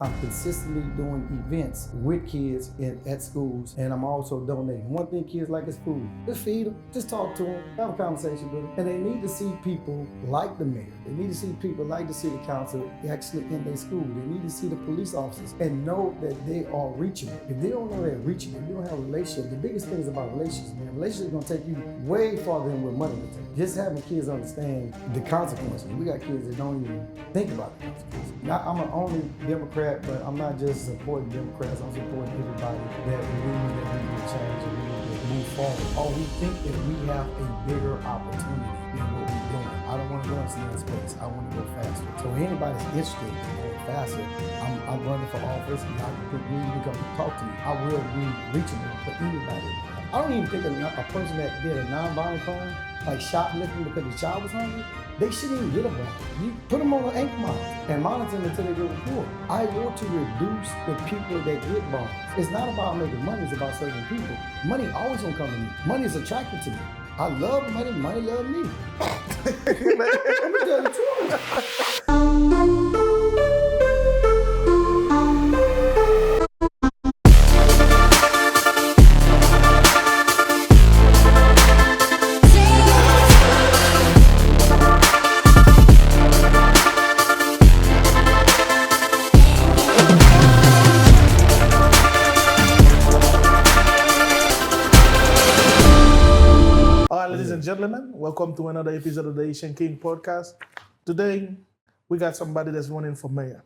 I'm consistently doing events with kids at schools, and I'm also donating. One thing kids like is food. Just feed them, just talk to them, have a conversation with them. And they need to see people like the mayor. They need to see people like the city council actually in their school. They need to see the police officers and know that they are reachable. If they don't know they're reachable, if you don't have a relationship, the biggest thing is about relationships, man. Relationships are gonna take you way farther than what money will take. Just having kids understand the consequences. We got kids that don't even think about the consequences. Now, I'm an only Democrat, but I'm not just supporting Democrats, I'm supporting everybody that believes that we need to change and we need to move forward. Or we think that we have a bigger opportunity than what we're doing. I don't want to go into that space. I want to go faster. So if anybody's interested in going faster, I'm running for office. And I can come talk to me. I will be reachable for anybody. I don't even think a person that did a non-violent crime, like shoplifting because the child was hungry, they shouldn't even get a bond. You put them on an ankle monitor and monitor them until they get report. I want to reduce the people that get bonds. It's not about making money, it's about serving people. Money always gonna come to me. Money is attracted to me. I love money, money loves me. Let me tell you the truth. Gentlemen, welcome to another episode of the Haitian Kings Podcast. Today, we got somebody that's running for mayor.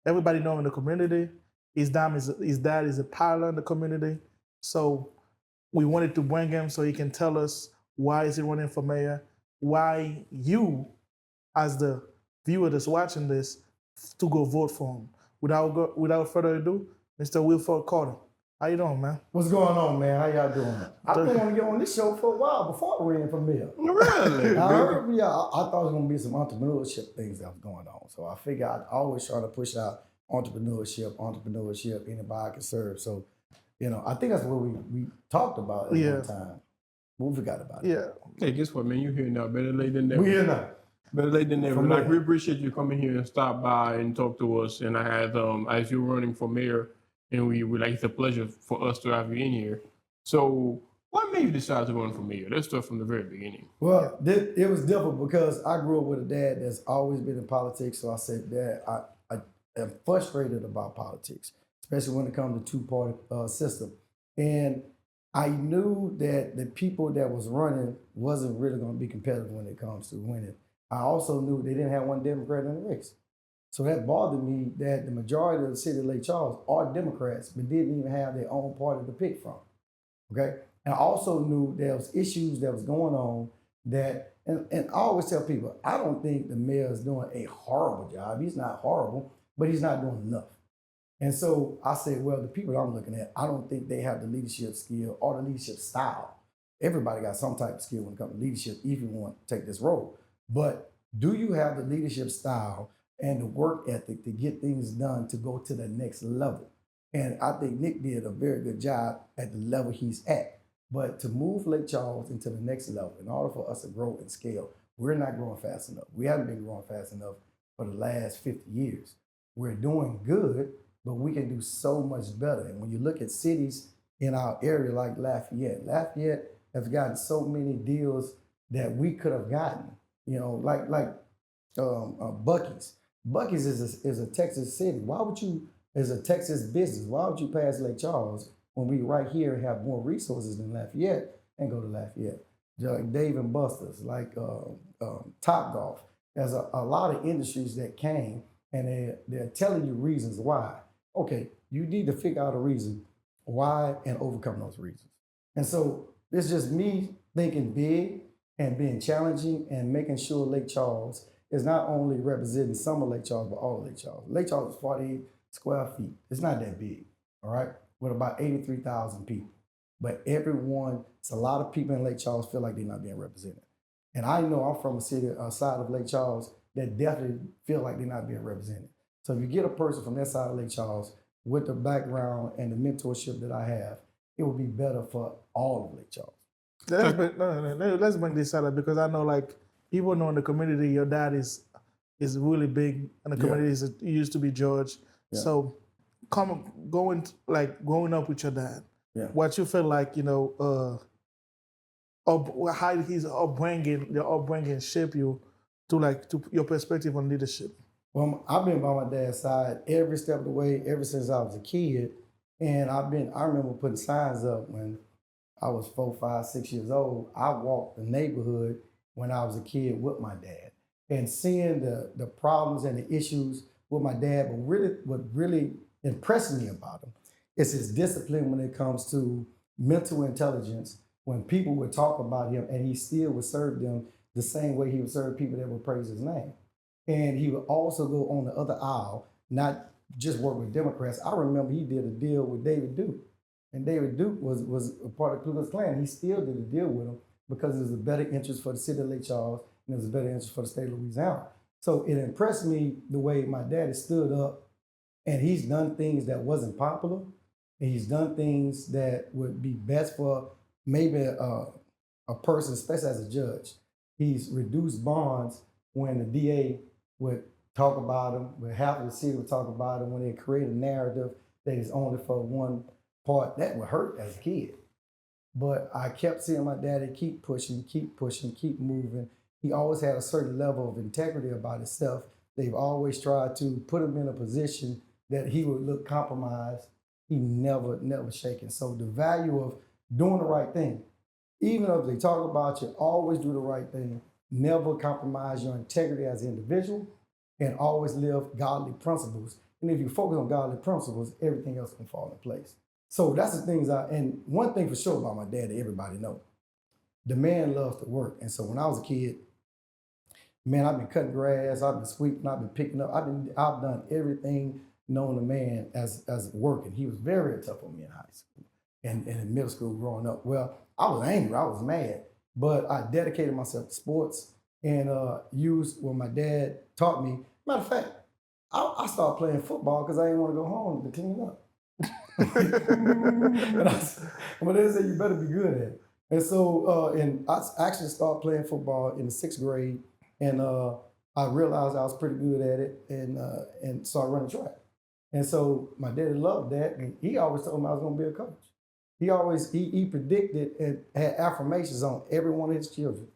Everybody know in the community, his dad is a pilot in the community. So we wanted to bring him so he can tell us why is he running for mayor, why you, as the viewer that's watching this, to go vote for him. Without further ado, Mr. Wilford Carter. How you doing, man? What's going on, man? How y'all doing? I've been on to get on this show for a while before I ran for mayor. Really? I thought it was going to be some entrepreneurship things that was going on. So I figured I'd always try to push out entrepreneurship, anybody can serve. So, I think that's what we talked about at one time. But we forgot about it. Yeah. Hey, guess what, man? You here now. Better late than never. We here now. Better late than never. Like, we appreciate you coming here and stop by and talk to us. And I had, as you're running for mayor, and we like, it's a pleasure for us to have you in here. So, what made you decide to run for mayor? Let's start from the very beginning. Well, it was different because I grew up with a dad that's always been in politics. So I said, Dad, I am frustrated about politics, especially when it comes to two-party system. And I knew that the people that was running wasn't really going to be competitive when it comes to winning. I also knew they didn't have one Democrat in the race. So that bothered me that the majority of the city of Lake Charles are Democrats, but didn't even have their own party to pick from, okay? And I also knew there was issues that was going on that, and I always tell people, I don't think the mayor is doing a horrible job. He's not horrible, but he's not doing enough. And so I said, well, the people I'm looking at, I don't think they have the leadership skill or the leadership style. Everybody got some type of skill when it comes to leadership if you want to take this role. But do you have the leadership style and the work ethic to get things done to go to the next level? And I think Nick did a very good job at the level he's at. But to move Lake Charles into the next level, in order for us to grow and scale, we're not growing fast enough. We haven't been growing fast enough for the last 50 years. We're doing good, but we can do so much better. And when you look at cities in our area like Lafayette has gotten so many deals that we could have gotten, like Buc-ee's. Buc-ee's is a Texas city. Why would you, as a Texas business, why would you pass Lake Charles when we right here have more resources than Lafayette and go to Lafayette? Like Dave and Buster's, like Top Golf. There's a lot of industries that came and they're telling you reasons why. Okay, you need to figure out a reason why and overcome those reasons. And so it's just me thinking big and being challenging and making sure Lake Charles is not only representing some of Lake Charles, but all of Lake Charles. Lake Charles is 48 square feet. It's not that big, all right? With about 83,000 people. But it's a lot of people in Lake Charles feel like they're not being represented. And I know I'm from a city side of Lake Charles that definitely feel like they're not being represented. So if you get a person from that side of Lake Charles with the background and the mentorship that I have, it would be better for all of Lake Charles. Let's bring this out because I know, like, people know in the community your dad is really big in the community. He used to be judge. So, growing up with your dad, what you feel like, how his upbringing shape you to your perspective on leadership. Well, I've been by my dad's side every step of the way ever since I was a kid, and I remember putting signs up when I was 4, 5, 6 years old. I walked the neighborhood when I was a kid with my dad, and seeing the problems and the issues with my dad. But really, what really impressed me about him is his discipline when it comes to mental intelligence. When people would talk about him, and he still would serve them the same way he would serve people that would praise his name. And he would also go on the other aisle, not just work with Democrats. I remember he did a deal with David Duke. And David Duke was a part of Ku Klux Klan. He still did a deal with him because it was a better interest for the city of Lake Charles, and it was a better interest for the state of Louisiana. So it impressed me the way my daddy stood up, and he's done things that wasn't popular, and he's done things that would be best for maybe a person, especially as a judge. He's reduced bonds when the DA would talk about him, when half of the city would talk about him, when they create a narrative that is only for one part. That would hurt as a kid. But I kept seeing my daddy keep pushing, keep moving. He always had a certain level of integrity about himself. They've always tried to put him in a position that he would look compromised. He never shaken. So the value of doing the right thing, even if they talk about you, always do the right thing. Never compromise your integrity as an individual, and always live godly principles. And if you focus on godly principles, everything else can fall in place. So that's the things and one thing for sure about my dad that everybody knows, the man loves to work. And so when I was a kid, man, I've been cutting grass, I've been sweeping, I've been picking up, I've done everything known to man as working. He was very tough on me in high school and in middle school growing up. Well, I was angry, I was mad, but I dedicated myself to sports and used what my dad taught me. Matter of fact, I started playing football because I didn't want to go home to clean up. But they said you better be good at it. And so, and I actually started playing football in the 6th grade, and I realized I was pretty good at it, and started running track. And so my daddy loved that, and he always told me I was going to be a coach. He predicted and had affirmations on every one of his children.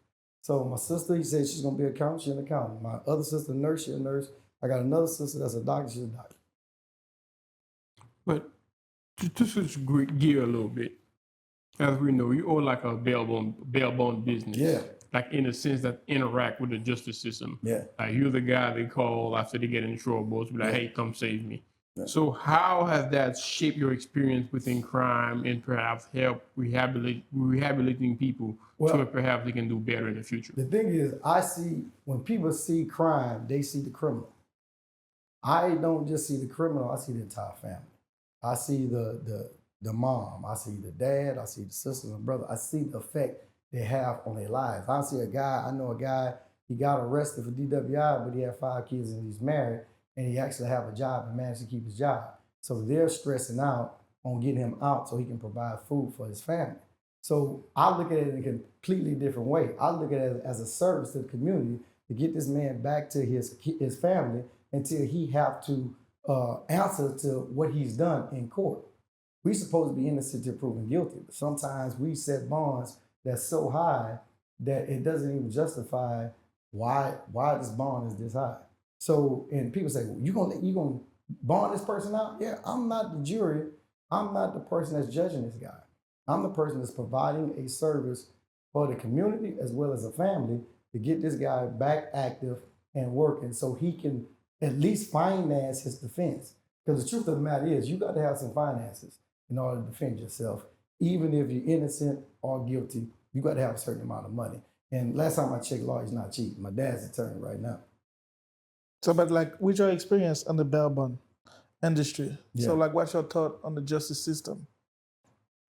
So my sister, he said she's going to be an accountant, she's an accountant. My other sister, nurse, she's a nurse. I got another sister that's a doctor, she's a doctor. But to switch gear a little bit, as we know, you own like a bail-bond business. Yeah. Like in a sense that interact with the justice system. Yeah. Like you're the guy they call after they get in trouble to be like, hey, come save me. Yeah. So how has that shaped your experience within crime and perhaps help rehabilitating people so perhaps they can do better in the future? The thing is, I see, when people see crime, they see the criminal. I don't just see the criminal, I see the entire family. I see the mom, I see the dad, I see the sister and brother. I see the effect they have on their lives. I know a guy, he got arrested for DWI, but he had 5 kids and he's married, and he actually have a job and managed to keep his job. So they're stressing out on getting him out so he can provide food for his family. So I look at it in a completely different way. I look at it as a service to the community to get this man back to his family until he have to answer to what he's done in court. We're supposed to be innocent until proven guilty, but sometimes we set bonds that's so high that it doesn't even justify why this bond is this high. So, and people say, well, you gonna bond this person out? Yeah, I'm not the jury. I'm not the person that's judging this guy. I'm the person that's providing a service for the community as well as a family to get this guy back active and working so he can at least finance his defense. Because the truth of the matter is, you got to have some finances in order to defend yourself. Even if you're innocent or guilty, you got to have a certain amount of money. And last time I checked, law is not cheap. My dad's attorney right now. So, but like, with your experience on the bail bond industry, so like, what's your thought on the justice system?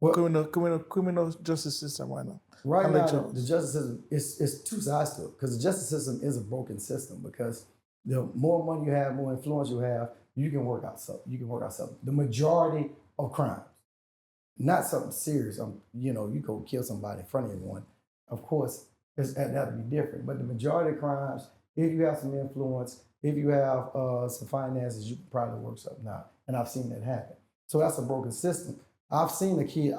Well, criminal justice system right now. Right now, the justice system is 2 sides to it, because the justice system is a broken system. Because the more money you have, more influence you have, you can work out something. The majority of crimes, not something serious. You go kill somebody in front of everyone. Of course, that would be different. But the majority of crimes, if you have some influence, if you have some finances, you can probably work something out. And I've seen that happen. So that's a broken system. I've seen a kid,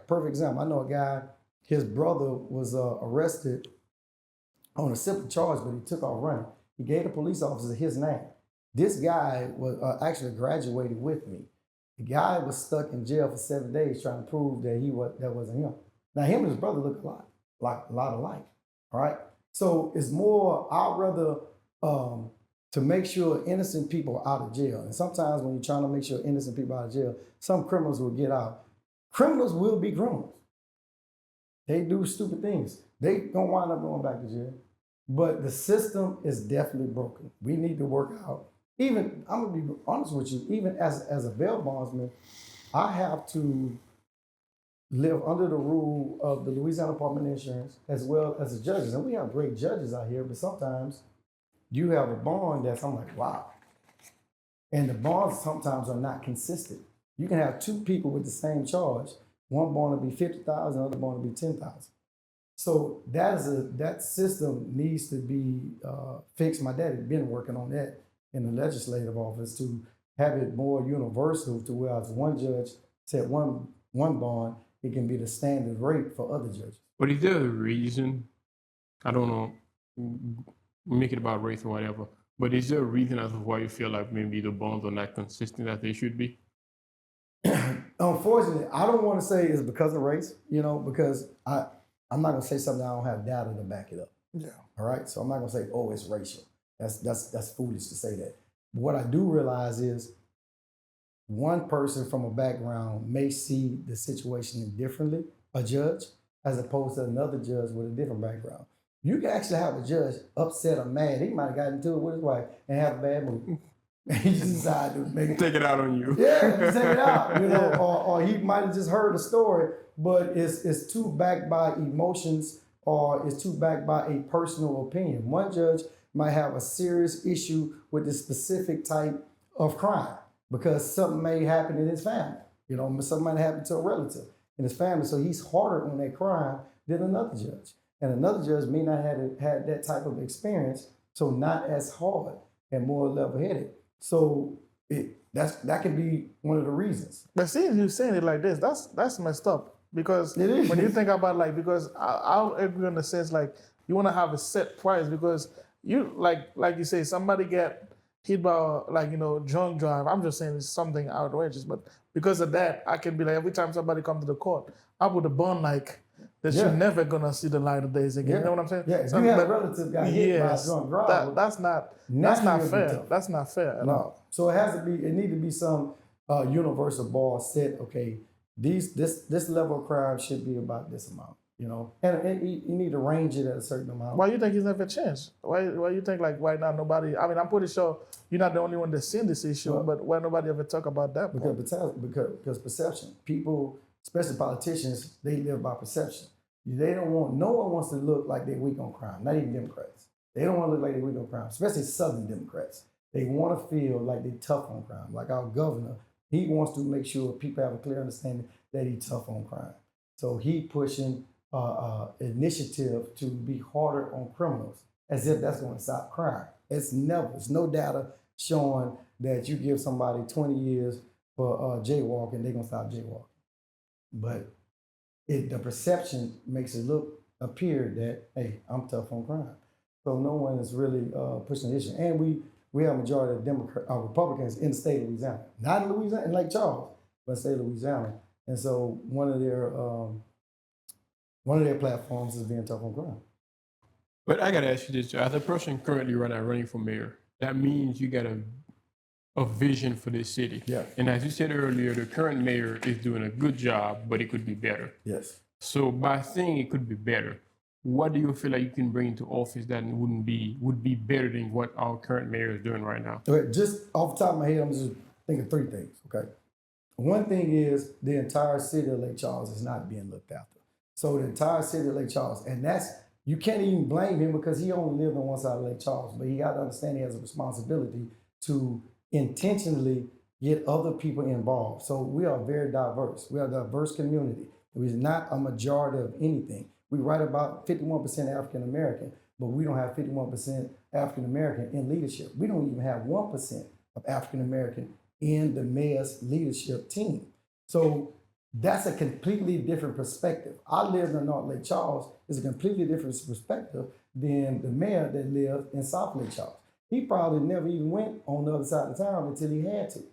perfect example. I know a guy, his brother was arrested on a simple charge, but he took off running. He gave the police officer his name. This guy was actually graduated with me. The guy was stuck in jail for 7 days trying to prove that that wasn't him. Now him and his brother look a lot alike. All right. So it's more, I'd rather to make sure innocent people are out of jail. And sometimes when you're trying to make sure innocent people are out of jail, some criminals will get out. Criminals will be criminals. They do stupid things. They don't wind up going back to jail. But the system is definitely broken. We need to work out. Even, I'm gonna be honest with you, even as a bail bondsman, I have to live under the rule of the Louisiana Department of Insurance as well as the judges. And we have great judges out here, but sometimes you have a bond that's, I'm like, wow. And the bonds sometimes are not consistent. You can have two people with the same charge. One bond will be 50,000, the other bond will be 10,000. So that system needs to be fixed. My daddy been working on that in the legislative office to have it more universal to where as one judge set one bond, it can be the standard rate for other judges. But is there a reason? I don't know. Make it about race or whatever. But is there a reason as to why you feel like maybe the bonds are not consistent as they should be? Unfortunately, I don't want to say it's because of race, because I'm not going to say something I don't have data to back it up. Yeah. All right. So I'm not going to say, oh, it's racial. That's foolish to say that. But what I do realize is one person from a background may see the situation differently, a judge, as opposed to another judge with a different background. You can actually have a judge upset or mad. He might have gotten into it with his wife and have a bad mood. He just decided to make Take it out on you. Yeah, take it out. Or he might have just heard a story, but it's too backed by emotions or it's too backed by a personal opinion. One judge might have a serious issue with the specific type of crime because something may happen in his family. Something might happen to a relative in his family. So he's harder on that crime than another judge. And another judge may not have had that type of experience, so not as hard and more level-headed. So that can be one of the reasons. But seeing you saying it like this, that's messed up. Because when you think about because I'll agree on the sense you want to have a set price because you like you say somebody get hit by drunk drive. I'm just saying it's something outrageous, but because of that, I can be like every time somebody come to the court, I would have bond that you're never gonna see the light of days again. Yeah. You know what I'm saying? Yeah, if you have a relative got hit by a drunk driver, that's not fair. That's not fair at all. So it need to be some universal bar set. Okay, this level of crime should be about this amount. And you need to range it at a certain amount. Why you think it's never changed? Why you think why not nobody? I mean, I'm pretty sure you're not the only one that's seen this issue, but why nobody ever talk about that? Because perception. People, especially politicians, they live by perception. No one wants to look like they're weak on crime, not even Democrats. They don't want to look like they're weak on crime, especially Southern Democrats. They want to feel like they're tough on crime. Like our governor, he wants to make sure people have a clear understanding that he's tough on crime. So he pushing initiative to be harder on criminals, as if that's going to stop crime. It's no data showing that you give somebody 20 years for jaywalking, they're going to stop jaywalking. But the perception makes it appear that, hey, I'm tough on crime. So no one is really pushing the issue. And we have a majority of Republicans in the state of Louisiana. Not in Louisiana, in Lake Charles, but in the state of Louisiana. And so one of their platforms is being tough on crime. But I got to ask you this, as a person currently running for mayor, that means you got a vision for this city. Yeah. And as you said earlier, the current mayor is doing a good job, but it could be better. Yes. So by saying it could be better, what do you feel like you can bring into office that would be better than what our current mayor is doing right now? Okay, just off the top of my head, I'm just thinking three things, okay? One thing is the entire city of Lake Charles is not being looked after. So the entire city of Lake Charles, and you can't even blame him because he only lived on one side of Lake Charles, but he got to understand he has a responsibility to intentionally get other people involved. So we are very diverse. We are a diverse community. We're not a majority of anything. We write about 51% African American, but we don't have 51% African American in leadership. We don't even have 1% of African American in the mayor's leadership team. So that's a completely different perspective. I live in North Lake Charles. It's a completely different perspective than the mayor that lived in South Lake Charles. He probably never even went on the other side of town until he had to.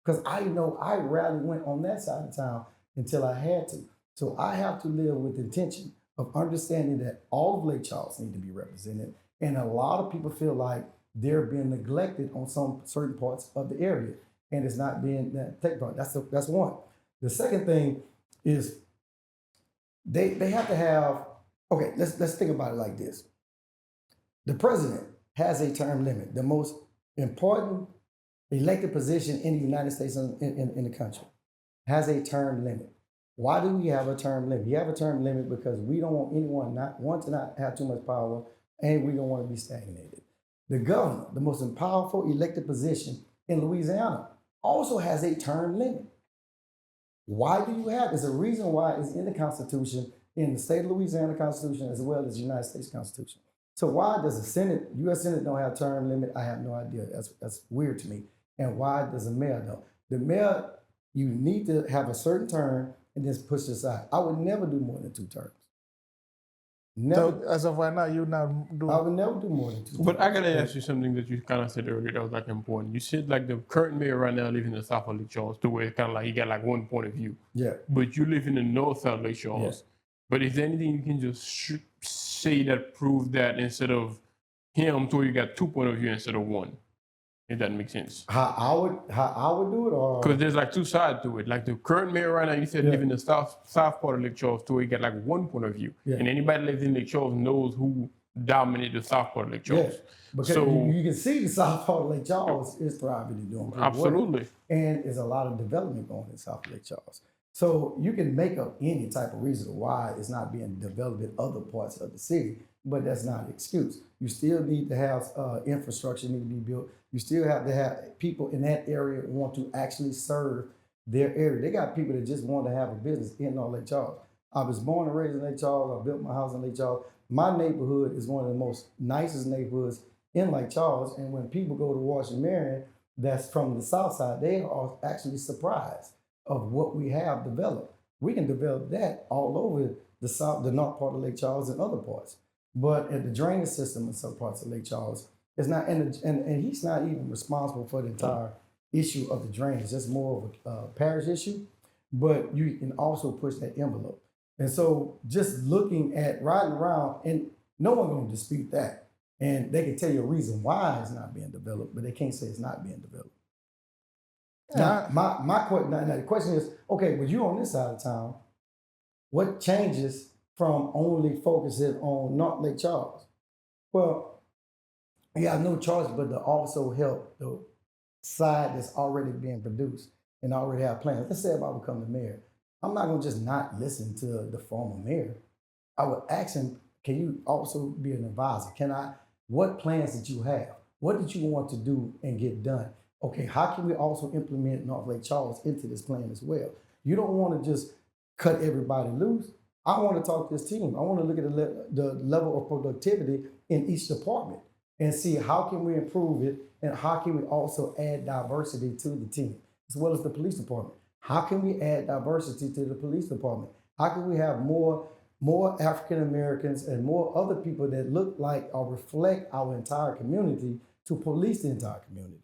Because I know I rarely went on that side of town until I had to. So I have to live with intention of understanding that all of Lake Charles need to be represented. And a lot of people feel like they're being neglected on some certain parts of the area. And it's not being taken part. That's one. The second thing is they have to have, okay, let's think about it like this. The president has a term limit, the most important elected position in the United States in the country, has a term limit. Why do we have a term limit? We have a term limit because we don't want anyone to not have too much power, and we don't want to be stagnated. The governor, the most powerful elected position in Louisiana, also has a term limit. Why do you have? There's a reason why it's in the Constitution, in the state of Louisiana Constitution, as well as the United States Constitution. So why does the Senate, U.S. Senate don't have term limit? I have no idea. That's weird to me. And why does the mayor know? The mayor, you need to have a certain term and then push it aside. I would never do more than 2 terms. Never. So as of right now, you're not doing. I would never do more than 2 terms. But I gotta ask you something that you kind of said earlier that was like important. You said like the current mayor right now lives in the South of Lake Charles, to where it's kind of like he got like one point of view. Yeah. But you live in the North South Lake Charles. Yeah. But is there anything you can just say that proves that instead of him, to where you got 2 point of view instead of 1? If that makes sense. How I would do it, or because there's like 2 sides to it. Like the current mayor right now, you said live in the south part of Lake Charles, to where you got like 1 point of view. Yeah. And anybody that lives in Lake Charles knows who dominated the south part of Lake Charles. Yeah. Because you can see the south part of Lake Charles is thriving and doing pretty Absolutely. well. And there's a lot of development going in South Lake Charles. So you can make up any type of reason why it's not being developed in other parts of the city, but that's not an excuse. You still need to have infrastructure need to be built. You still have to have people in that area want to actually serve their area. They got people that just want to have a business in North Lake Charles. I was born and raised in Lake Charles. I built my house in Lake Charles. My neighborhood is one of the most nicest neighborhoods in Lake Charles. And when people go to Washington, Marion, that's from the south side, they are actually surprised of what we have developed. We can develop that all over the south, the north part of Lake Charles and other parts. But at the drainage system in some parts of Lake Charles, it's not, and he's not even responsible for the entire issue of the drainage. It's more of a parish issue, but you can also push that envelope. And so just looking at riding around, and no one going to dispute that. And they can tell you a reason why it's not being developed, but they can't say it's not being developed. Now, the question is, okay, but you on this side of town, what changes from only focusing on North Lake Charles? Well, you have no choice but to also help the side that's already being produced and already have plans. Let's say if I become the mayor, I'm not gonna just not listen to the former mayor. I would ask him, can you also be an advisor? What plans did you have? What did you want to do and get done? Okay, how can we also implement North Lake Charles into this plan as well? You don't want to just cut everybody loose. I want to talk to this team. I want to look at the level of productivity in each department and see how can we improve it and how can we also add diversity to the team, as well as the police department. How can we add diversity to the police department? How can we have more African Americans and more other people that look like or reflect our entire community to police the entire community?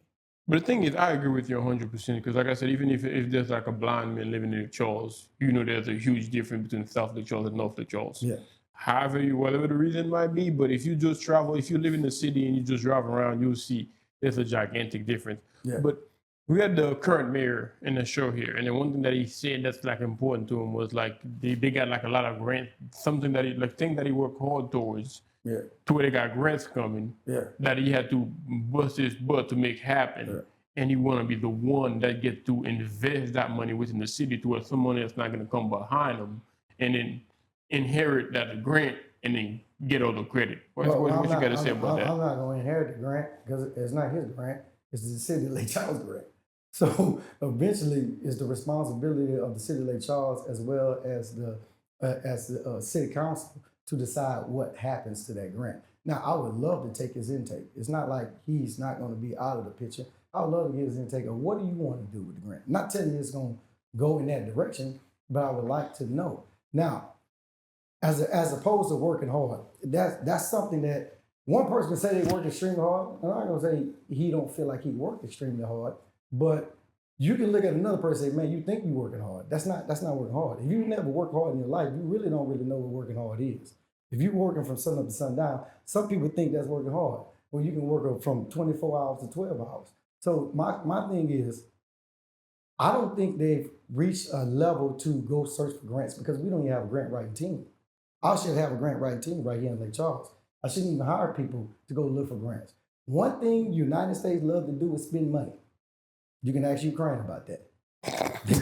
But the thing is, I agree with you 100%, because like I said, even if there's like a blind man living in Lake Charles, you know there's a huge difference between South Lake Charles and North Lake Charles. Yeah. However, whatever the reason might be, but if you just travel, if you live in the city and you just drive around, you'll see there's a gigantic difference. Yeah. But we had the current mayor in the show here, and the one thing that he said that's like important to him was like they got like a lot of grants, something that he worked hard towards. Yeah. To where they got grants coming. Yeah. That he had to bust his butt to make happen. Yeah. And he want to be the one that get to invest that money within the city to where someone else not going to come behind him and then inherit that grant and then get all the credit. What you got to say about that? I'm not going to inherit the grant because it's not his grant. It's the city of Lake Charles grant. So eventually it's the responsibility of the city of Lake Charles as well as the city council to decide what happens to that grant. Now, I would love to take his intake. It's not like he's not going to be out of the picture. I would love to get his intake of what do you want to do with the grant. Not telling you it's going to go in that direction, but I would like to know. Now, as opposed to working hard, that's something that one person can say they work extremely hard, and I'm not going to say he don't feel like he worked extremely hard, but you can look at another person and say, man, you think you're working hard. That's not working hard. If you never worked hard in your life, you really don't really know what working hard is. If you're working from sun up to sundown, some people think that's working hard. Well, you can work from 24 hours to 12 hours. So my thing is, I don't think they've reached a level to go search for grants because we don't even have a grant writing team. I should have a grant writing team right here in Lake Charles. I shouldn't even hire people to go look for grants. One thing United States love to do is spend money. You can ask Ukraine about that. They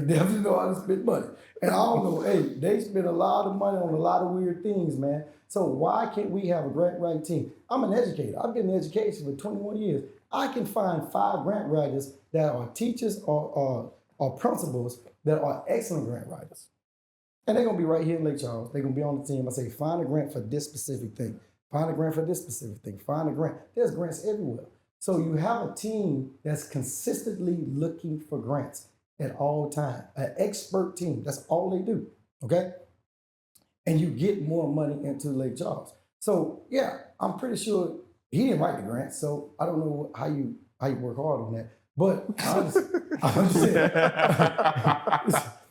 definitely know how to spend money. And I don't know, hey, they spend a lot of money on a lot of weird things, man. So why can't we have a grant writing team? I'm an educator. I've been in education for 21 years. I can find 5 grant writers that are teachers or principals that are excellent grant writers. And they're going to be right here in Lake Charles. They're going to be on the team. I say, find a grant for this specific thing. Find a grant for this specific thing. Find a grant. There's grants everywhere. So you have a team that's consistently looking for grants at all times. An expert team. That's all they do. Okay? And you get more money into Lake Charles. So yeah, I'm pretty sure he didn't write the grant. So I don't know how you work hard on that. But I'm saying,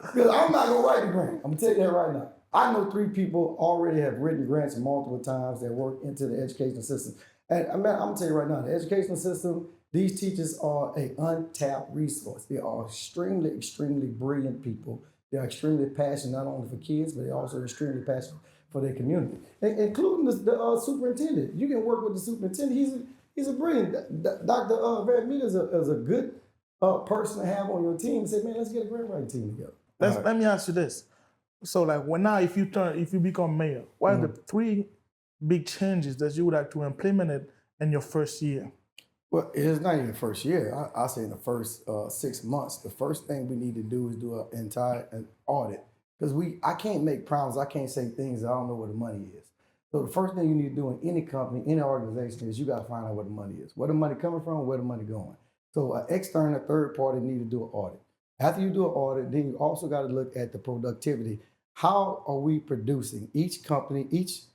because I'm not gonna write the grant. I'm gonna tell you that right now. I know 3 people already have written grants multiple times that work into the educational system. And I'm gonna tell you right now, the educational system, these teachers are an untapped resource. They are extremely, extremely brilliant people. They are extremely passionate, not only for kids, but they're also extremely passionate for their community, including the superintendent. You can work with the superintendent. He's a brilliant. Dr. Van Meter is a good person to have on your team and say, man, let's get a grant writing team together. Let me ask you this. So like if you become mayor, what are the 3 big changes that you would like to implement it in your first year? Well, it's not even the first year. I say in the first 6 months. The first thing we need to do is do an audit. Because I can't make promises. I can't say things that I don't know where the money is. So the first thing you need to do in any company, any organization is you got to find out where the money is. Where the money coming from, where the money going. So an external third party need to do an audit. After you do an audit, then you also got to look at the productivity. How are we producing? Each company, each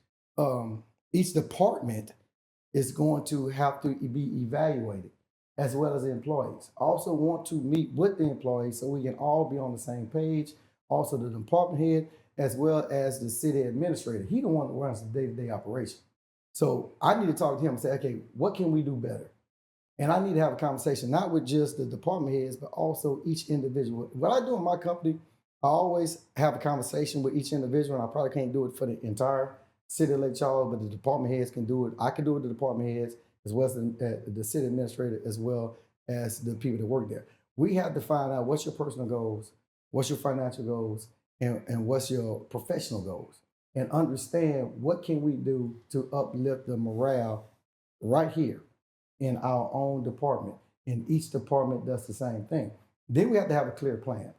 department is going to have to be evaluated, as well as the employees. I also want to meet with the employees so we can all be on the same page. Also the department head, as well as the city administrator. He the one that runs the day-to-day operation. So I need to talk to him and say, okay, what can we do better? And I need to have a conversation, not with just the department heads, but also each individual. What I do in my company, I always have a conversation with each individual, and I probably can't do it for the entire city of Lake Charles, but the department heads can do it. I can do it with the department heads, as well as the city administrator, as well as the people that work there. We have to find out what's your personal goals, what's your financial goals, and what's your professional goals, and understand what can we do to uplift the morale right here in our own department. And each department does the same thing. Then we have to have a clear plan.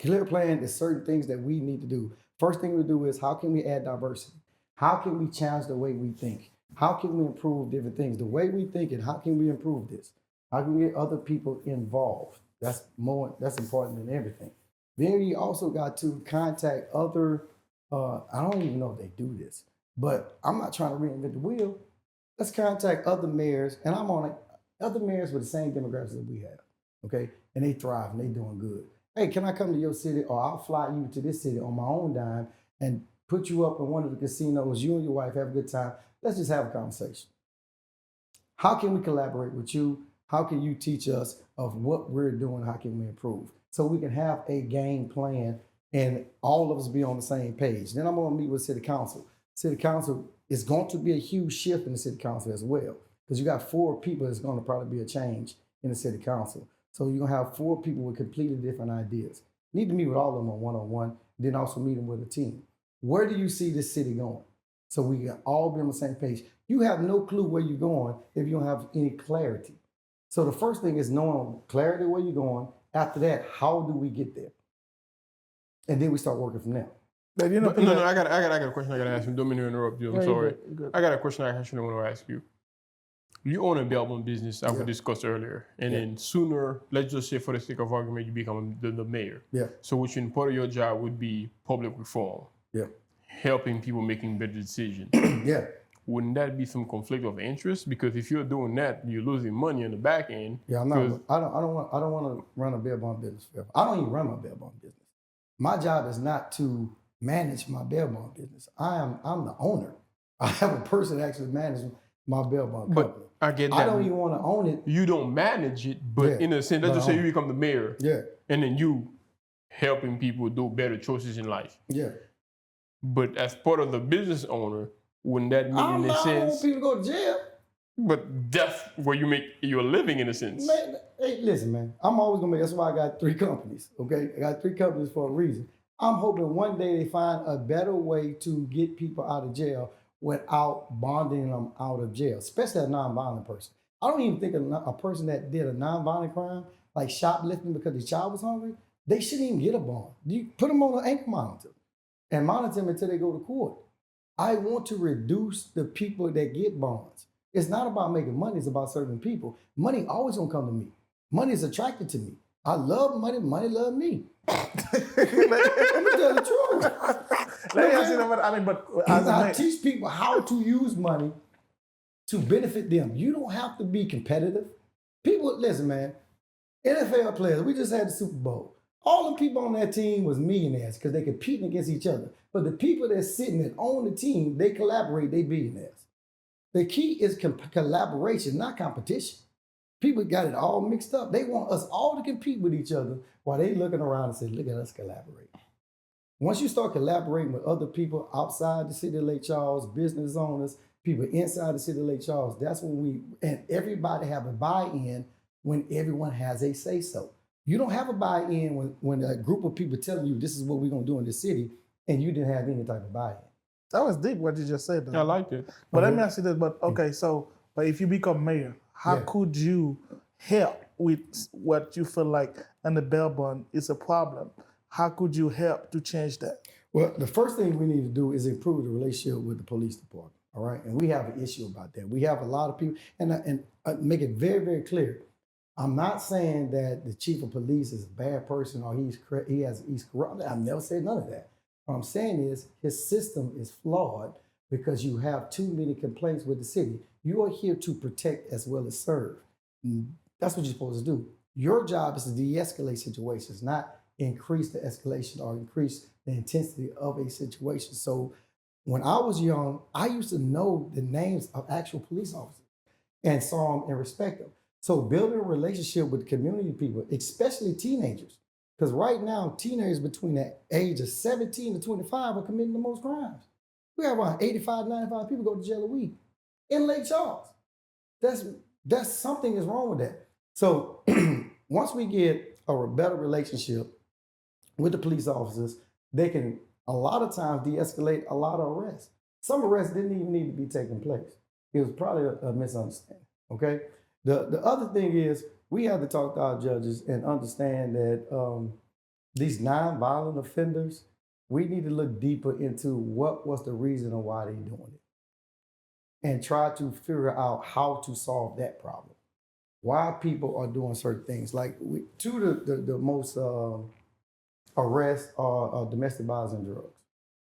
Clear plan is certain things that we need to do. First thing we do is how can we add diversity? How can we challenge the way we think? How can we improve different things? The way we think, and how can we improve this? How can we get other people involved? That's important than everything. Then you also got to contact other, I don't even know if they do this, but I'm not trying to reinvent the wheel. Let's contact other mayors, and I'm on it, other mayors with the same demographics that we have, okay? And they thrive and they doing good. Hey, can I come to your city, or I'll fly you to this city on my own dime and put you up in one of the casinos, you and your wife have a good time. Let's just have a conversation. How can we collaborate with you? How can you teach us of what we're doing? How can we improve? So we can have a game plan and all of us be on the same page. Then I'm gonna meet with city council. City council is going to be a huge shift in the city council as well, because you got 4 people that's gonna probably be a change in the city council. So you're gonna have 4 people with completely different ideas. You need to meet with all of them on one-on-one, then also meet them with a team. Where do you see this city going? So we can all be on the same page. You have no clue where you're going if you don't have any clarity. So the first thing is knowing clarity where you're going. After that, how do we get there? And then we start working from there. But you know, No, I got a question I got to ask you. Don't mean to interrupt you. I'm sorry. You're good. I got a question I actually want to ask you. You own a bail bond business, as we discussed earlier, and then sooner, let's just say for the sake of argument, you become the mayor. Yeah. So which in part of your job would be public reform. Yeah. Helping people making better decisions. Yeah. Wouldn't that be some conflict of interest? Because if you're doing that, you're losing money on the back end. Yeah, I don't want to run a bail bond business forever. I don't even run my bail bond business. My job is not to manage my bail bond business. I'm the owner. I have a person that actually manages my bail bond company. But I get that. I don't even want to own it. You don't manage it, but in a sense, let's just say you become the mayor. Yeah. And then you helping people do better choices in life. Yeah. But as part of the business owner, wouldn't that mean in a I don't sense? want people to go to jail. But that's where you make your living in a sense. Man, hey, listen, man. I'm always gonna make. That's why I got 3 companies. Okay, I got 3 companies for a reason. I'm hoping one day they find a better way to get people out of jail without bonding them out of jail, especially a nonviolent person. I don't even think a person that did a nonviolent crime, like shoplifting because the child was hungry, they shouldn't even get a bond. You put them on an ankle monitor and monitor them until they go to court. I want to reduce the people that get bonds. It's not about making money, it's about serving people. Money always gonna come to me. Money is attracted to me. I love money, money love me. Let me tell the truth. Let me ask you what I mean, but I teach people how to use money to benefit them. You don't have to be competitive. People, listen, man, NFL players, we just had the Super Bowl. All the people on that team was millionaires because they competing against each other. But the people that's sitting that own the team, they collaborate, they billionaires. The key is collaboration, not competition. People got it all mixed up. They want us all to compete with each other while they looking around and say, look at us collaborate. Once you start collaborating with other people outside the city of Lake Charles, business owners, people inside the city of Lake Charles, that's when and everybody have a buy-in when everyone has a say-so. You don't have a buy-in when a group of people telling you this is what we're going to do in the city and you didn't have any type of buy-in. That was deep what you just said, though. I liked it. But let me ask you this, but if you become mayor, how could you help with what you feel like in the bail bond is a problem? How could you help to change that? Well, the first thing we need to do is improve the relationship with the police department, all right? And we have an issue about that. We have a lot of people, and make it very, very clear. I'm not saying that the chief of police is a bad person or he's corrupt. I've never said none of that. What I'm saying is his system is flawed because you have too many complaints with the city. You are here to protect as well as serve. That's what you're supposed to do. Your job is to de-escalate situations, not increase the escalation or increase the intensity of a situation. So when I was young, I used to know the names of actual police officers and saw them and respect them. So building a relationship with community people, especially teenagers, because right now, teenagers between the age of 17 to 25 are committing the most crimes. We have around 85, 95 people go to jail a week in Lake Charles. That's something is wrong with that. So once we get a better relationship with the police officers, they can a lot of times de-escalate a lot of arrests. Some arrests didn't even need to be taking place. It was probably a misunderstanding, okay? The other thing is we have to talk to our judges and understand that these nonviolent offenders, we need to look deeper into what was the reason of why they're doing it and try to figure out how to solve that problem. Why people are doing certain things. Like two of the most arrests are domestic violence and drugs,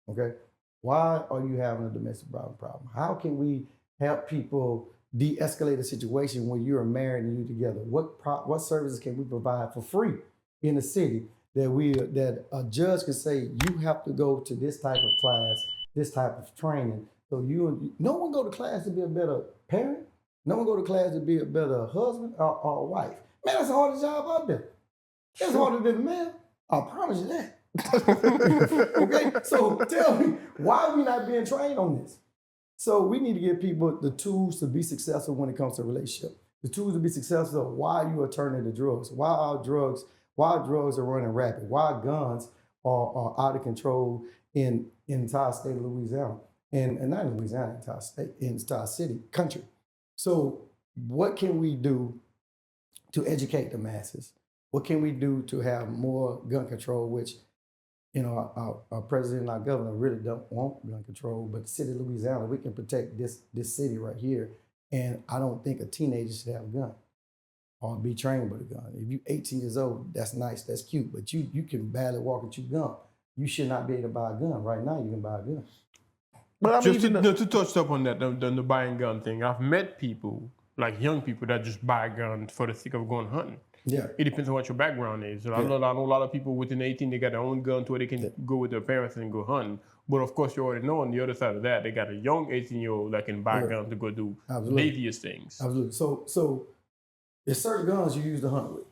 okay? Why are you having a domestic violence problem? How can we help people de-escalate a situation when you're married and you're together? What services can we provide for free in the city that a judge can say you have to go to this type of class, this type of training? So no one go to class to be a better parent. No one go to class to be a better husband or wife. Man, that's the hardest job out there. That's harder than a man. I promise you that. Okay, so tell me, why are we not being trained on this? So we need to give people the tools to be successful when it comes to relationship. The tools to be successful, why you are turning to drugs, why drugs are running rapid, why guns are out of control in the entire state of Louisiana. And not in Louisiana, entire state, entire city, country. So what can we do to educate the masses? What can we do to have more gun control, which our president and our governor really don't want gun control, but the city of Louisiana, we can protect this city right here. And I don't think a teenager should have a gun or be trained with a gun. If you're 18 years old, that's nice, that's cute, but you can barely walk and chew gum. You should not be able to buy a gun. Right now, you can buy a gun. But I mean, Just to touch up on that, the buying gun thing, I've met people, like young people, that just buy a gun for the sake of going hunting. Yeah. It depends on what your background is. So I know a lot of people within 18, they got their own gun to where they can go with their parents and go hunting. But of course, you already know on the other side of that, they got a young 18-year-old that can buy a gun to go do devious things. Absolutely. So there's certain guns you use to hunt with.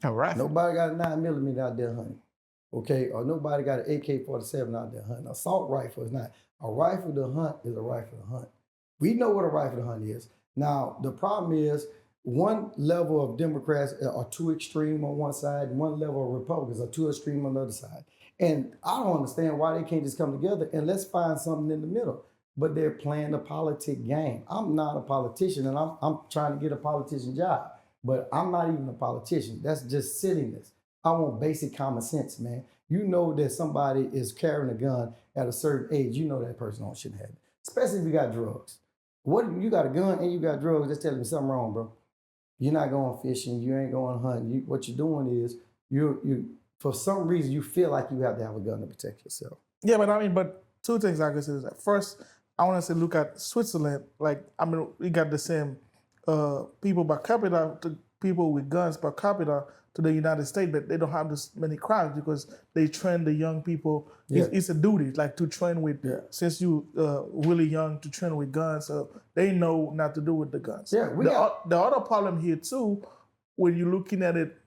All right. Nobody got a 9mm out there hunting. Okay, or nobody got an AK-47 out there hunting. Assault rifle is not. A rifle to hunt is a rifle to hunt. We know what a rifle to hunt is. Now, the problem is one level of Democrats are too extreme on one side, and one level of Republicans are too extreme on the other side. And I don't understand why they can't just come together and let's find something in the middle. But they're playing the politic game. I'm not a politician, and I'm trying to get a politician job. But I'm not even a politician. That's just silliness. I want basic common sense, man. You know that somebody is carrying a gun at a certain age. You know that person shouldn't have it, especially if you got drugs. What you got a gun and you got drugs? That's telling me something wrong, bro. You're not going fishing. You ain't going hunting. What you're doing is you for some reason you feel like you have to have a gun to protect yourself. Yeah, but two things I can say is that first, I want to say look at Switzerland. We got the same people per capita to people with guns per capita to the United States, but they don't have this many crimes because they train the young people. Yeah. It's a duty, like to train with, since you really young, to train with guns, so they know not to do with the guns. Yeah, the other problem here too, when you're looking at it,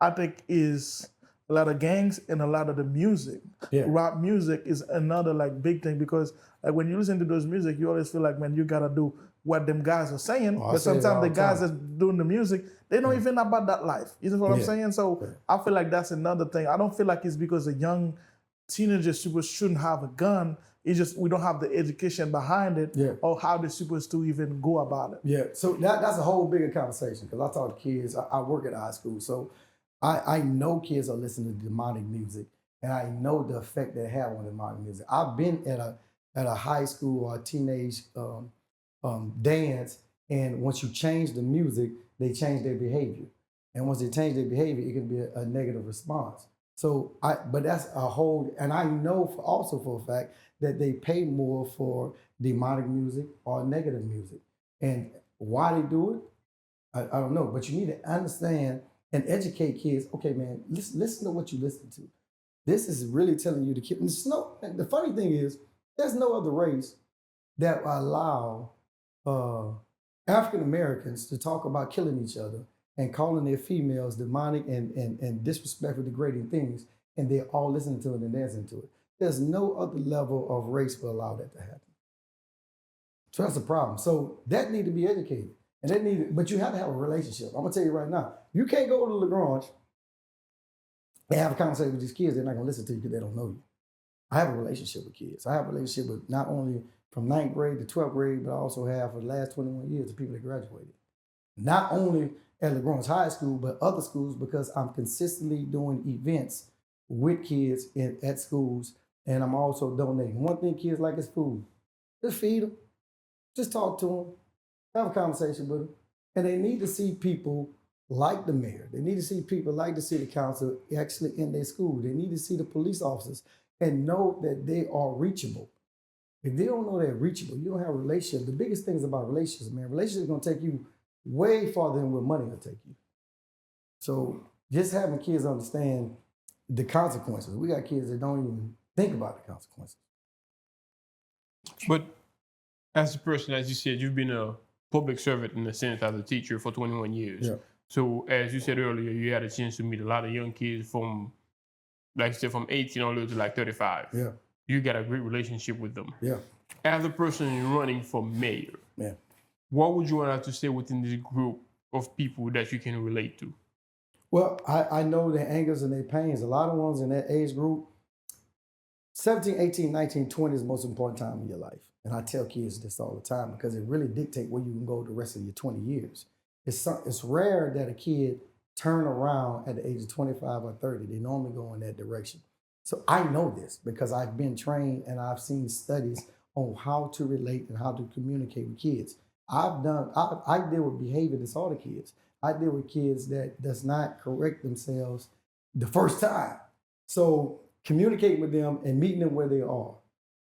I think is a lot of gangs and a lot of the music. Yeah. Rap music is another big thing because when you listen to those music, you always feel like, man, you gotta do what them guys are saying. But sometimes the guys that's doing the music, they don't even know about that life. You know what I'm saying? So I feel like that's another thing. I don't feel like it's because a young teenager shouldn't have a gun. It's just we don't have the education behind it or how they're supposed to even go about it. Yeah, so that's a whole bigger conversation because I talk to kids. I work at a high school, so I know kids are listening to demonic music, and I know the effect they have on demonic music. I've been at a high school or a teenage dance, and once you change the music, they change their behavior. And once they change their behavior, it can be a negative response. But that's a whole, and I know also for a fact that they pay more for demonic music or negative music. And why they do it, I don't know. But you need to understand and educate kids. Okay, man, listen to what you listen to. This is really telling you to keep. And the funny thing is, there's no other race that allow African Americans to talk about killing each other and calling their females demonic and disrespectful, degrading things, and they're all listening to it and dancing to it. There's no other level of race will allow that to happen. So that's a problem. So that need to be educated, but you have to have a relationship. I'm gonna tell you right now, you can't go to Lagrange and have a conversation with these kids. They're not gonna listen to you because they don't know you. I have a relationship with kids. I have a relationship with not only from 9th grade to 12th grade, but I also have for the last 21 years the people that graduated. Not only at LaGrange High School, but other schools, because I'm consistently doing events with kids at schools, and I'm also donating. One thing kids like is food. Just feed them. Just talk to them. Have a conversation with them. And they need to see people like the mayor. They need to see people like the city council actually in their school. They need to see the police officers and know that they are reachable. If they don't know they're reachable, you don't have a relationship. The biggest thing is about relationships, man. Relationships are going to take you way farther than where money will take you. So just having kids understand the consequences. We got kids that don't even think about the consequences. But as a person, as you said, you've been a public servant in a sense as a teacher for 21 years. Yeah. So as you said earlier, you had a chance to meet a lot of young kids from, like you said, from 18 all the way to like 35. Yeah. You got a great relationship with them. Yeah. As a person running for mayor, what would you want to say within this group of people that you can relate to? Well, I know their angers and their pains. A lot of ones in that age group, 17, 18, 19, 20 is the most important time in your life. And I tell kids this all the time because it really dictates where you can go the rest of your 20 years. It's rare that a kid turn around at the age of 25 or 30. They normally go in that direction. So I know this because I've been trained and I've seen studies on how to relate and how to communicate with kids. I deal with behavior disorder kids. I deal with kids that does not correct themselves the first time. So communicate with them and meeting them where they are.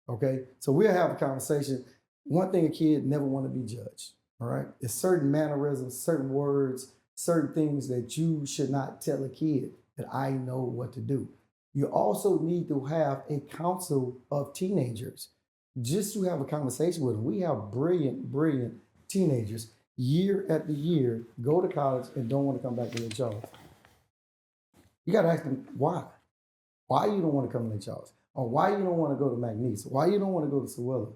Okay. So we'll have a conversation. One thing a kid never want to be judged. All right. There's certain mannerisms, certain words, certain things that you should not tell a kid that I know what to do. You also need to have a council of teenagers just to have a conversation with them. We have brilliant teenagers year after year go to college and don't want to come back to their jobs. You got to ask them why. Why you don't want to come to their jobs? Or why you don't want to go to McNeese? Why you don't want to go to Sewella?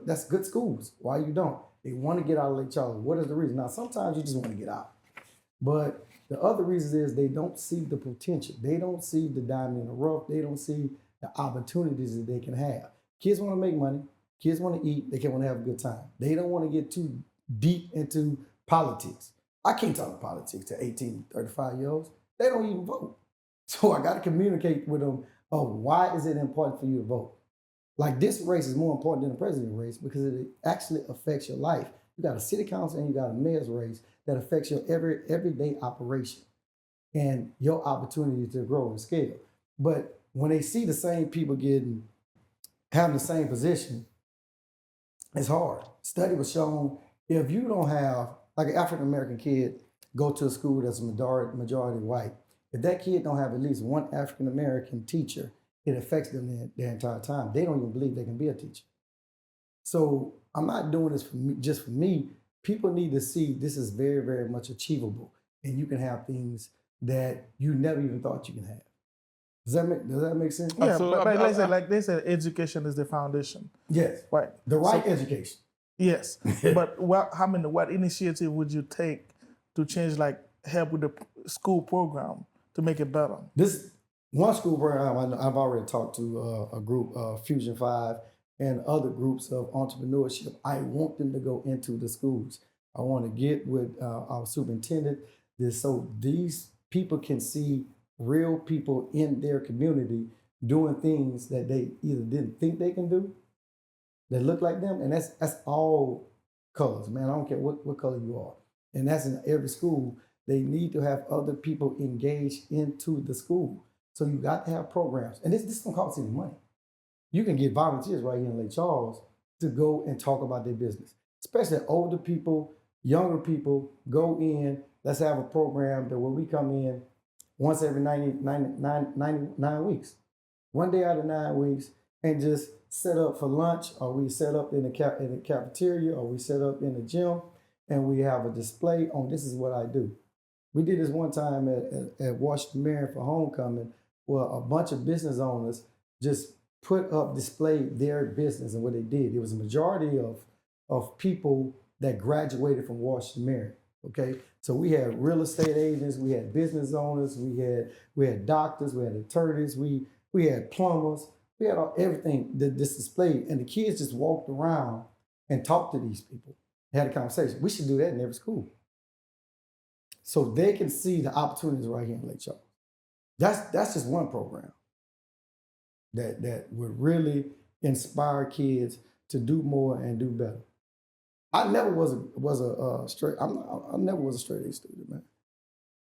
That's good schools. Why you don't? They want to get out of Lake Charles. What is the reason? Now, sometimes you just want to get out. But the other reason is they don't see the potential. They don't see the diamond in the rough. They don't see the opportunities that they can have. Kids want to make money. Kids want to eat. They can want to have a good time. They don't want to get too deep into politics. I can't talk politics to 18, 35-year-olds. They don't even vote. So I got to communicate with them, why is it important for you to vote? Like this race is more important than the president race because it actually affects your life. You got a city council and you got a mayor's race that affects your everyday operation and your opportunity to grow and scale. But when they see the same people having the same position, it's hard. Study was shown if you don't have, like an African-American kid go to a school that's majority white, if that kid don't have at least one African-American teacher, it affects them their entire time. They don't even believe they can be a teacher. So I'm not doing this just for me. People need to see this is very, very much achievable, and you can have things that you never even thought you can have. Does that make sense? Yeah, but like they said, education is the foundation. Yes. Right. The right education. Yes. But what initiative would you take to change, like help with the school program to make it better? This one school program I've already talked to a group, Fusion 5, and other groups of entrepreneurship. I want them to go into the schools. I want to get with our superintendent so these people can see real people in their community doing things that they either didn't think they can do, that look like them, and that's all colors, man. I don't care what color you are. And that's in every school. They need to have other people engaged into the school. So you got to have programs. And this don't cost any money. You can get volunteers right here in Lake Charles to go and talk about their business. Especially older people, younger people, go in. Let's have a program that when we come in once every 99 weeks. One day out of 9 weeks, and just set up for lunch, or we set up in the cafeteria, or we set up in the gym, and we have a display on this is what I do. We did this one time at Washington Marion for homecoming, where a bunch of business owners just displayed their business and what they did. It was a majority of people that graduated from Washington Marion. Okay, so we had real estate agents, we had business owners, we had doctors, we had attorneys, we had plumbers, we had everything this displayed, and the kids just walked around and talked to these people, had a conversation. We should do that in every school, so they can see the opportunities right here in Lake Charles. That's just one program that would really inspire kids to do more and do better. I never was a straight. I never was a straight A student, man.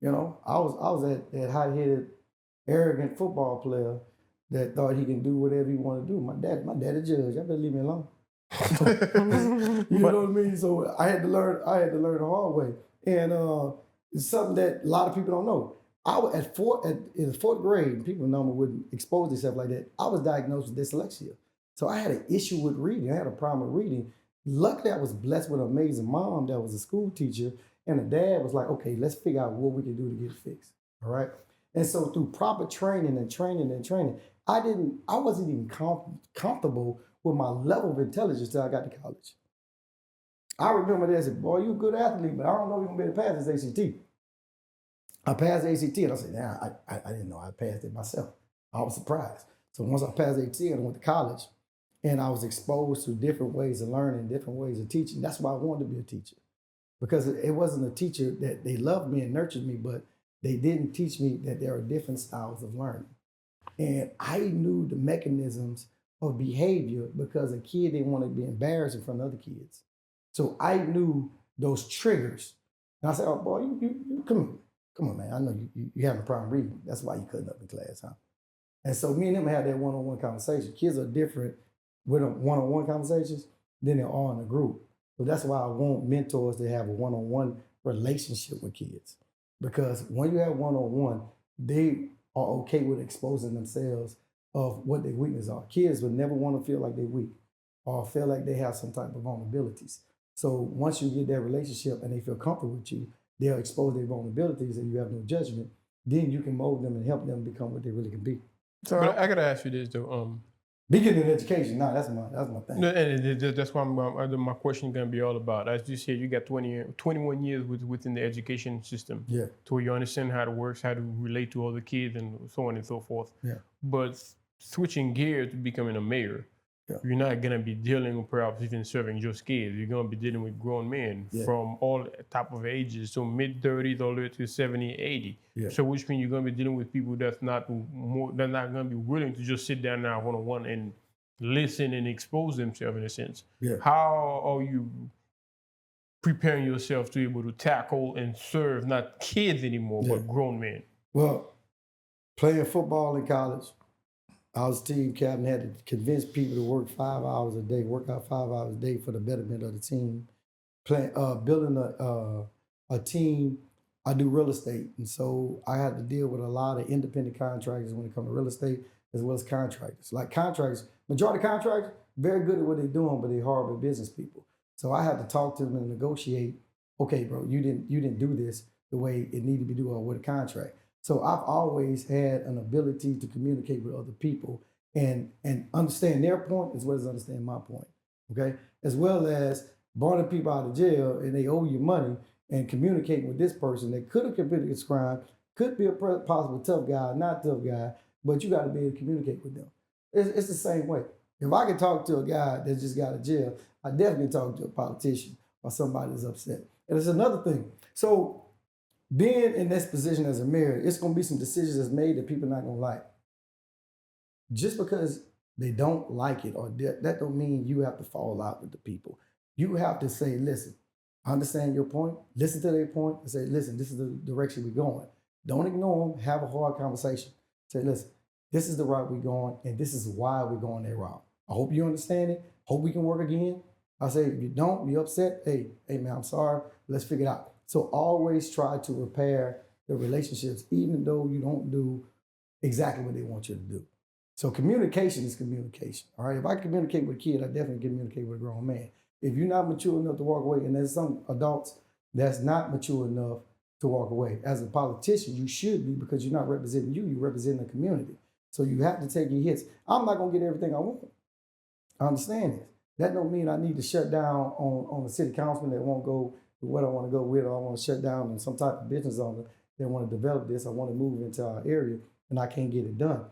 You know, I was that hot-headed, arrogant football player that thought he can do whatever he wanted to do. My dad a judge. I better leave me alone. You know what I mean? So I had to learn the hard way, and it's something that a lot of people don't know. I was in the fourth grade. People normally wouldn't expose themselves like that. I was diagnosed with dyslexia, so I had an issue with reading. I had a problem with reading. Luckily, I was blessed with an amazing mom that was a school teacher, and the dad was like, okay, let's figure out what we can do to get it fixed, all right? And so through proper training, I wasn't even comfortable with my level of intelligence till I got to college. I remember they said, boy, you're a good athlete, but I don't know if you're going to be able to pass this ACT. I passed the ACT, and I said, nah, I didn't know I passed it myself. I was surprised. So once I passed the ACT, I went to college. And I was exposed to different ways of learning, different ways of teaching. That's why I wanted to be a teacher. Because it wasn't a teacher that they loved me and nurtured me, but they didn't teach me that there are different styles of learning. And I knew the mechanisms of behavior because a kid didn't want to be embarrassed in front of other kids. So I knew those triggers. And I said, oh, boy, you come on, man. I know you having a problem reading. That's why you cutting up in class, huh? And so me and them had that one-on-one conversation. Kids are different with one-on-one conversations than they are in a group. So that's why I want mentors to have a one-on-one relationship with kids. Because when you have one-on-one, they are okay with exposing themselves of what their weaknesses are. Kids would never want to feel like they're weak or feel like they have some type of vulnerabilities. So once you get that relationship and they feel comfortable with you, they'll expose their vulnerabilities and you have no judgment. Then you can mold them and help them become what they really can be. So but I gotta ask you this though. Beginning in education, that's my thing. No, and that's what my question is gonna be all about. As you said, you got 21 years within the education system. Yeah. To where you understand how it works, how to relate to other kids, and so on and so forth. Yeah. But switching gears to becoming a mayor, you're not gonna be dealing with perhaps even serving just kids. You're gonna be dealing with grown men from all type of ages, so mid-30s all the way to 70, 80. Yeah. So which means you're gonna be dealing with people they're not gonna be willing to just sit down now one-on-one and listen and expose themselves in a sense. Yeah. How are you preparing yourself to be able to tackle and serve not kids anymore, but grown men? Well, playing football in college, I was team captain, had to convince people to work 5 hours a day, work out 5 hours a day for the betterment of the team. Building a team, I do real estate. And so I had to deal with a lot of independent contractors when it comes to real estate, as well as contractors. Like contractors, majority of contractors, very good at what they're doing, but they're horrible business people. So I had to talk to them and negotiate, okay, bro, you didn't do this the way it needed to be done with a contract. So I've always had an ability to communicate with other people and understand their point as well as understand my point, okay? As well as burning people out of jail and they owe you money and communicating with this person that could have committed this crime, could be a possible tough guy, not tough guy, but you got to be able to communicate with them. It's the same way. If I can talk to a guy that just got out of jail, I definitely talk to a politician or somebody that's upset. And it's another thing. So being in this position as a mayor, it's going to be some decisions that's made that people are not going to like. Just because they don't like it or that don't mean you have to fall out with the people. You have to say, listen, I understand your point. Listen to their point and say, listen, this is the direction we're going. Don't ignore them. Have a hard conversation. Say, listen, this is the route we're going and this is why we're going that route. I hope you understand it. Hope we can work again. I say, if you don't, be upset. Hey man, I'm sorry. Let's figure it out. So always try to repair the relationships, even though you don't do exactly what they want you to do. So communication is communication, all right? If I communicate with a kid, I definitely communicate with a grown man. If you're not mature enough to walk away, and there's some adults that's not mature enough to walk away. As a politician, you should be because you're not representing you, you're representing the community. So you have to take your hits. I'm not gonna get everything I want. I understand this. That don't mean I need to shut down on a city councilman that won't go with what I want to go with, or I want to shut down on some type of business owner that want to develop this. I want to move into our area and I can't get it done.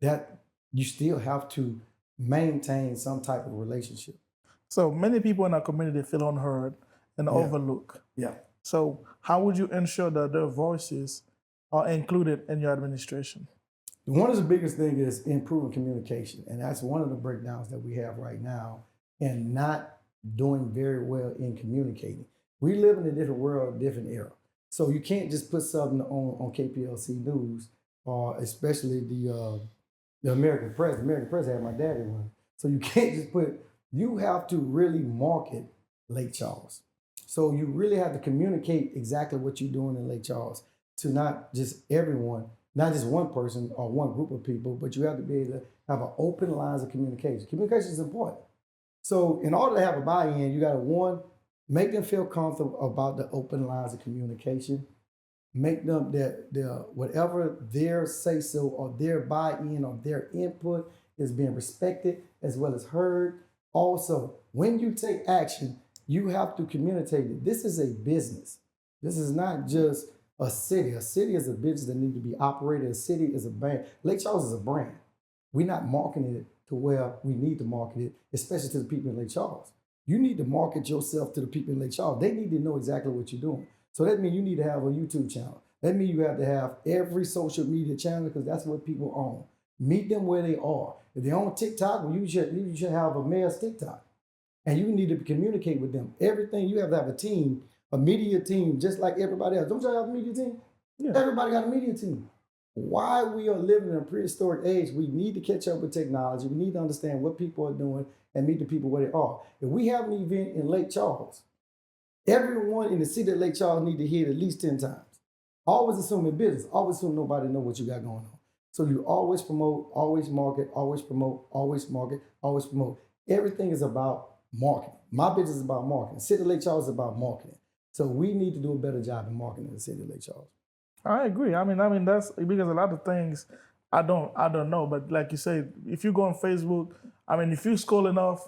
That you still have to maintain some type of relationship. So many people in our community feel unheard and overlooked. Yeah. So how would you ensure that their voices are included in your administration? One of the biggest things is improving communication. And that's one of the breakdowns that we have right now and not doing very well in communicating. We live in a different world, different era. So you can't just put something on KPLC News or especially the American Press. The American Press had my daddy one. So you can't just you have to really market Lake Charles. So you really have to communicate exactly what you're doing in Lake Charles to not just everyone, not just one person or one group of people, but you have to be able to have an open lines of communication. Communication is important. So in order to have a buy-in, you got to, one, make them feel comfortable about the open lines of communication. Make them that whatever their say-so or their buy-in or their input is being respected as well as heard. Also, when you take action, you have to communicate it. This is a business. This is not just a city. A city is a business that needs to be operated. A city is a brand. Lake Charles is a brand. We're not marketing it to where we need to market it, especially to the people in Lake Charles. You need to market yourself to the people in Lake Charles. They need to know exactly what you're doing. So that means you need to have a YouTube channel. That means you have to have every social media channel because that's what people own. Meet them where they are. If they're on TikTok, well, you should have a mayor's TikTok. And you need to communicate with them. Everything, you have to have a team, a media team, just like everybody else. Don't you have a media team? Yeah. Everybody got a media team. Why we are living in a prehistoric age, we need to catch up with technology. We need to understand what people are doing and meet the people where they are. If we have an event in Lake Charles, everyone in the city of Lake Charles need to hear it at least 10 times. Always assume in business, always assume nobody know what you got going on. So you always promote, always market, always promote, always market, always promote. Everything is about marketing. My business is about marketing. City of Lake Charles is about marketing. So we need to do a better job in marketing in the city of Lake Charles. I agree. I mean that's because a lot of things I don't know. But like you said, if you go on Facebook, I mean, if you scroll enough,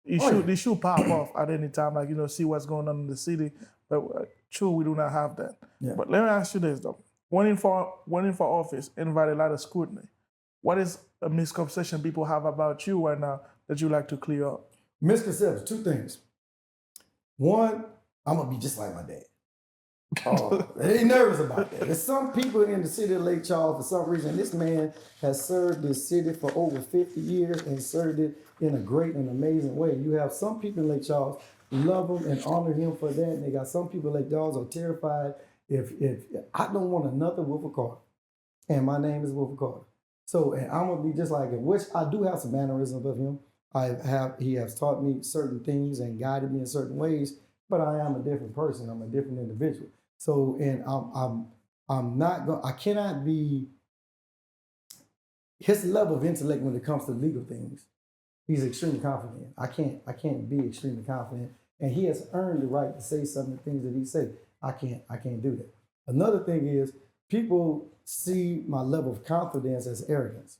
it should pop off at any time. Like see what's going on in the city. But true, we do not have that. Yeah. But let me ask you this though: running for office invite a lot of scrutiny. What is a misconception people have about you right now that you like to clear up? Misconceptions, two things. One, I'm gonna be just like my dad. They ain't nervous about that. There's some people in the city of Lake Charles, for some reason, this man has served this city for over 50 years and served it in a great and amazing way. You have some people in Lake Charles love him and honor him for that. And they got some people in Lake Charles are terrified if I don't want another Wilford Carter. And my name is Wilford Carter. So, and I'm gonna be just like him, which I do have some mannerisms of him. He has taught me certain things and guided me in certain ways, but I am a different person. I'm a different individual. So, and I'm not going. I cannot be his level of intellect when it comes to legal things. He's extremely confident. I can't be extremely confident, and he has earned the right to say some of the things that he said. I can't do that. Another thing is people see my level of confidence as arrogance.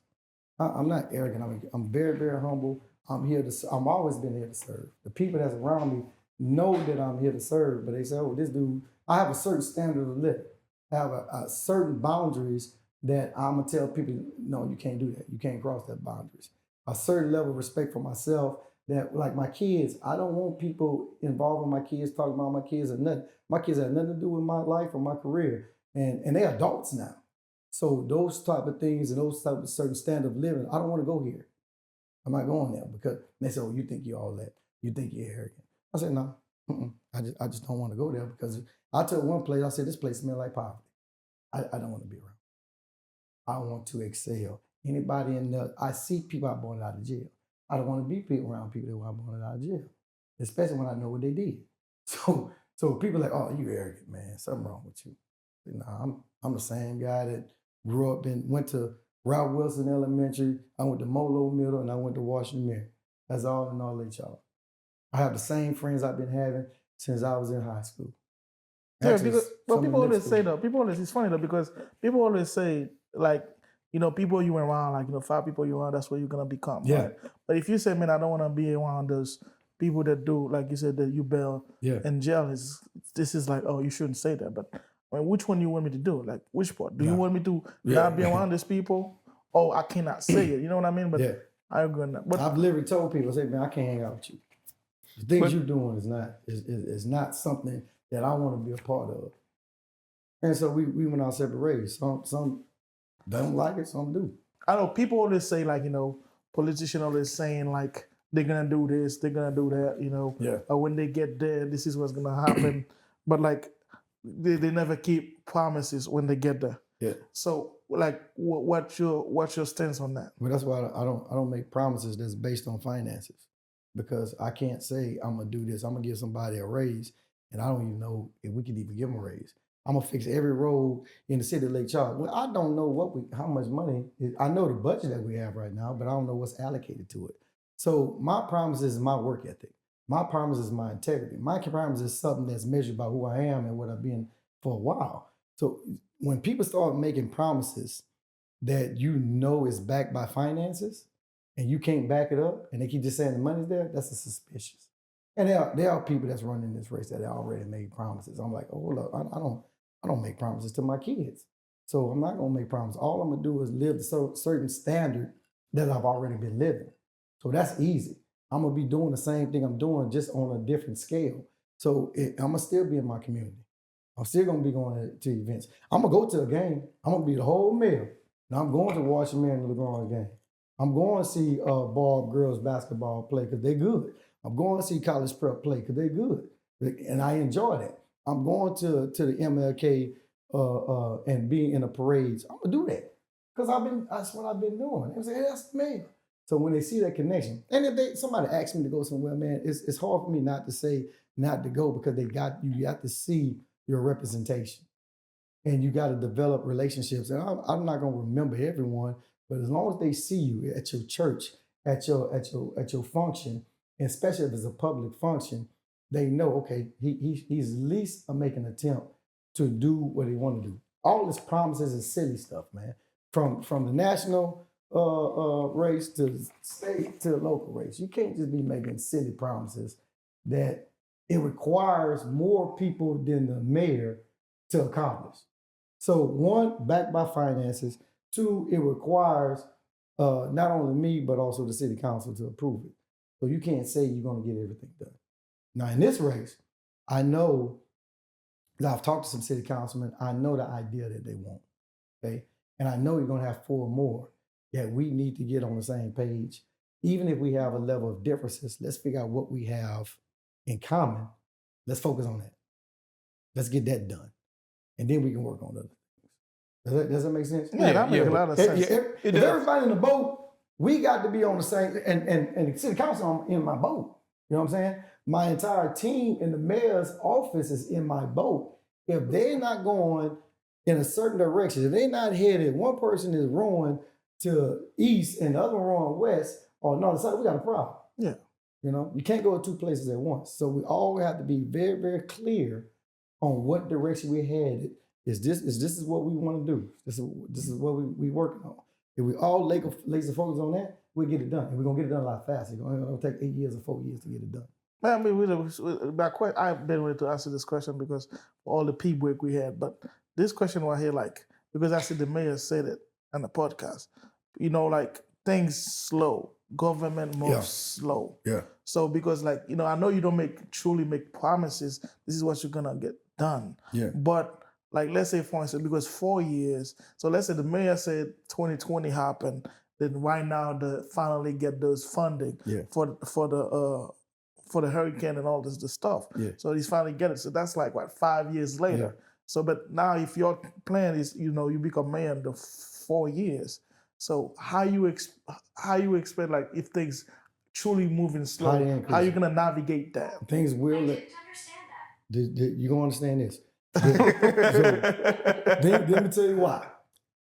I'm not arrogant. I'm very, very humble. I'm always been here to serve. The people that's around me know that I'm here to serve, but they say, "Oh, this dude." I have a certain standard of living. I have a certain boundaries that I'm gonna tell people, no, you can't do that. You can't cross that boundaries. A certain level of respect for myself that, like my kids, I don't want people involving my kids, talking about my kids or nothing. My kids have nothing to do with my life or my career. And they're adults now. So those type of things and those type of certain standard of living, I don't want to go here. I'm not going there because they say, oh, you think you're all that. You think you're arrogant. I said, no, I just don't want to go there because I told one place, I said, this place smells like poverty. I don't want to be around. I want to excel. Anybody in there, I see people I brought out of jail. I don't want to be around people that were brought out of jail, especially when I know what they did. So people are like, oh, you arrogant, man. Something wrong with you. Nah, I'm the same guy that grew up and went to Ralph Wilson Elementary. I went to Molo Middle and I went to Washington Mary. That's all in all Lake Charles. I have the same friends I've been having since I was in high school. Yeah, because people always say though, it's funny though, because people always say, like, people you around, like, 5 people you around, that's what you're gonna become. Yeah. Right? But if you say, man, I don't wanna be around those people that do, like you said, that you bail in jail, this is like, oh, you shouldn't say that. But I mean, which one do you want me to do? Like, which part? Do you want me to not be around these people? Oh, I cannot say it. You know what I mean? But I agree on that. But I've literally told people, I say, man, I can't hang out with you. The things you're doing is not something that I want to be a part of. And so we went our separate ways. Some don't like it, some do. I know people always say, like, politicians always saying, like, they're going to do this, they're going to do that, or when they get there, this is what's going to happen. But, like, they never keep promises when they get there. Yeah. So, like, what's your stance on that? Well, that's why I don't make promises that's based on finances, because I can't say I'm gonna do this. I'm gonna give somebody a raise, and I don't even know if we can even give them a raise. I'm gonna fix every road in the city of Lake Charles. Well, I don't know how much money. I know the budget that we have right now, but I don't know what's allocated to it. So my promise is my work ethic. My promise is my integrity. My promise is something that's measured by who I am and what I've been for a while. So when people start making promises that is backed by finances and you can't back it up and they keep just saying the money's there, that's suspicious. And there are people that's running this race that already made promises. I'm like, oh, look, I don't make promises to my kids. So I'm not gonna make promises. All I'm gonna do is live the certain standard that I've already been living. So that's easy. I'm gonna be doing the same thing I'm doing, just on a different scale. So I'm gonna still be in my community. I'm still gonna be going to events. I'm gonna go to a game. I'm gonna be the whole meal. Now I'm going to watch Marion and LeGrand game. I'm going to see Bob girls basketball play because they're good. I'm going to see college prep play because they're good, and I enjoy that. I'm going to the MLK and be in the parades. I'm gonna do that because that's what I've been doing. And say, hey, that's me. So when they see that connection, and if somebody asks me to go somewhere, man, it's hard for me not to say not to go because you got to see your representation, and you got to develop relationships. And I'm not gonna remember everyone, but as long as they see you at your church, at your function, and especially if it's a public function, they know, okay, he's at least making an attempt to do what he want to do. All his promises is silly stuff, man. From the national race to the state to the local race. You can't just be making silly promises that it requires more people than the mayor to accomplish. So one, backed by finances. Two, it requires not only me, but also the city council to approve it. So you can't say you're going to get everything done. Now in this race, I know, because I've talked to some city councilmen, I know the idea that they want, okay? And I know you're going to have 4 more that we need to get on the same page. Even if we have a level of differences, let's figure out what we have in common. Let's focus on that. Let's get that done. And then we can work on other things. Does that make sense? Yeah, that makes a lot of sense. If everybody in the boat, we got to be on the same, and the city council in my boat. You know what I'm saying? My entire team in the mayor's office is in my boat. If they're not going in a certain direction, if they're not headed, one person is rowing to east and the other one rowing west or north side, we got a problem. Yeah. You know, you can't go to 2 places at once. So we all have to be very, very clear on what direction we're headed. This is what we want to do. This is what we working on. If we all laser focus on that, we'll get it done. And we're going to get it done a lot faster. It'll take 8 years or 4 years to get it done. I mean, I've been ready to answer this question because of all the P work we had. But this question right here, like, because I see the mayor said it on the podcast, you know, like things slow. Government moves slow. Yeah. So because like, you know, I know you don't truly make promises. This is what you're going to get done. Yeah. But like, let's say, for instance, because 4 years, so let's say the mayor said 2020 happened, then right now they finally get those funding for the hurricane and all this stuff. Yeah. So he's finally get it. So that's like, what, 5 years later. Yeah. So, but now if your plan is, you know, you become mayor in the 4 years, so how you expect, like, if things truly moving slow, how you going to navigate that? Things will. I didn't understand that. You're going to understand this. So, let me tell you why.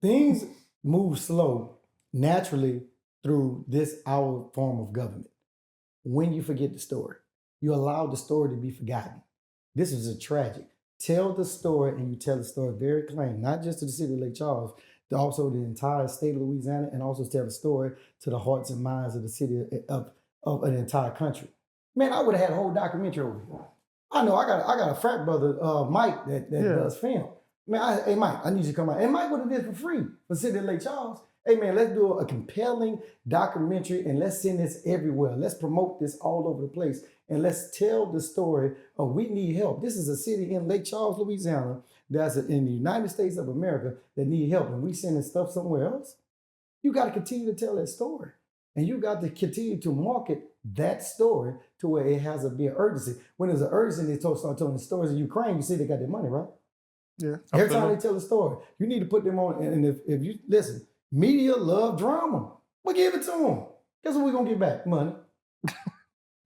Things move slow naturally through our form of government. When you forget the story, you allow the story to be forgotten. This is a tragic. Tell the story, and you tell the story very plain, not just to the city of Lake Charles, but also the entire state of Louisiana, and also tell the story to the hearts and minds of the city of an entire country. Man, I would have had a whole documentary over here. I know I got a frat brother, Mike, that does film. Man, hey Mike, I need you to come out. And Mike would have did for free for the city of Lake Charles. Hey man, let's do a compelling documentary and let's send this everywhere. Let's promote this all over the place. And let's tell the story of we need help. This is a city in Lake Charles, Louisiana, that's in the United States of America that need help. And we sending stuff somewhere else. You got to continue to tell that story. And you got to continue to market that story to where it has be an urgency. When there's an urgency, they start telling the stories in Ukraine, you see they got their money, right? Yeah. Every time they tell a story, you need to put them on. And if you listen, media love drama. We'll give it to them. Guess what we're going to get back? Money.